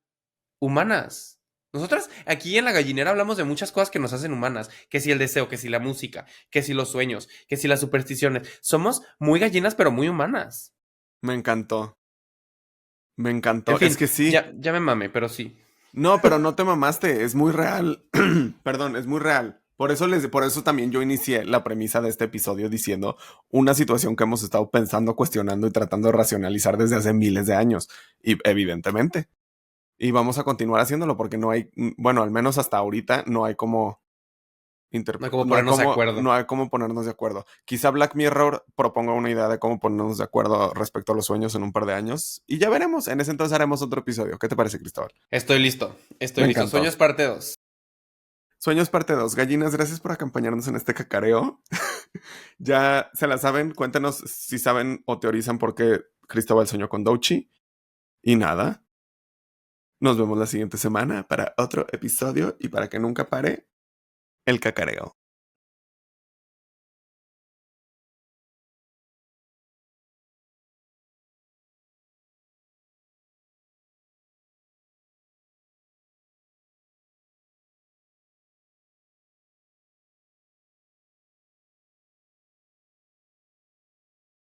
humanas. Nosotras aquí en la gallinera hablamos de muchas cosas que nos hacen humanas, que si el deseo, que si la música, que si los sueños, que si las supersticiones. Somos muy gallinas pero muy humanas. Me encantó. Me En encantó. Es fin, que sí. ya me mame, pero sí. No, pero no te mamaste. Es muy real. Perdón, es muy real. Por eso también yo inicié la premisa de este episodio diciendo una situación que hemos estado pensando, cuestionando y tratando de racionalizar desde hace miles de años. Y evidentemente. Y vamos a continuar haciéndolo porque no hay, bueno, al menos hasta ahorita no hay como No hay como ponernos de acuerdo. no hay cómo ponernos de acuerdo. Quizá Black Mirror proponga una idea de cómo ponernos de acuerdo respecto a los sueños en un par de años y ya veremos. En ese entonces haremos otro episodio. ¿Qué te parece, Cristóbal? Estoy listo, Me estoy listo. encantó. Sueños parte 2. Sueños parte 2. Gallinas, gracias por acompañarnos en este cacareo. Ya se la saben. Cuéntenos si saben o teorizan por qué Cristóbal soñó con Douchi. Y nada. Nos vemos la siguiente semana para otro episodio y para que nunca pare el cacareo.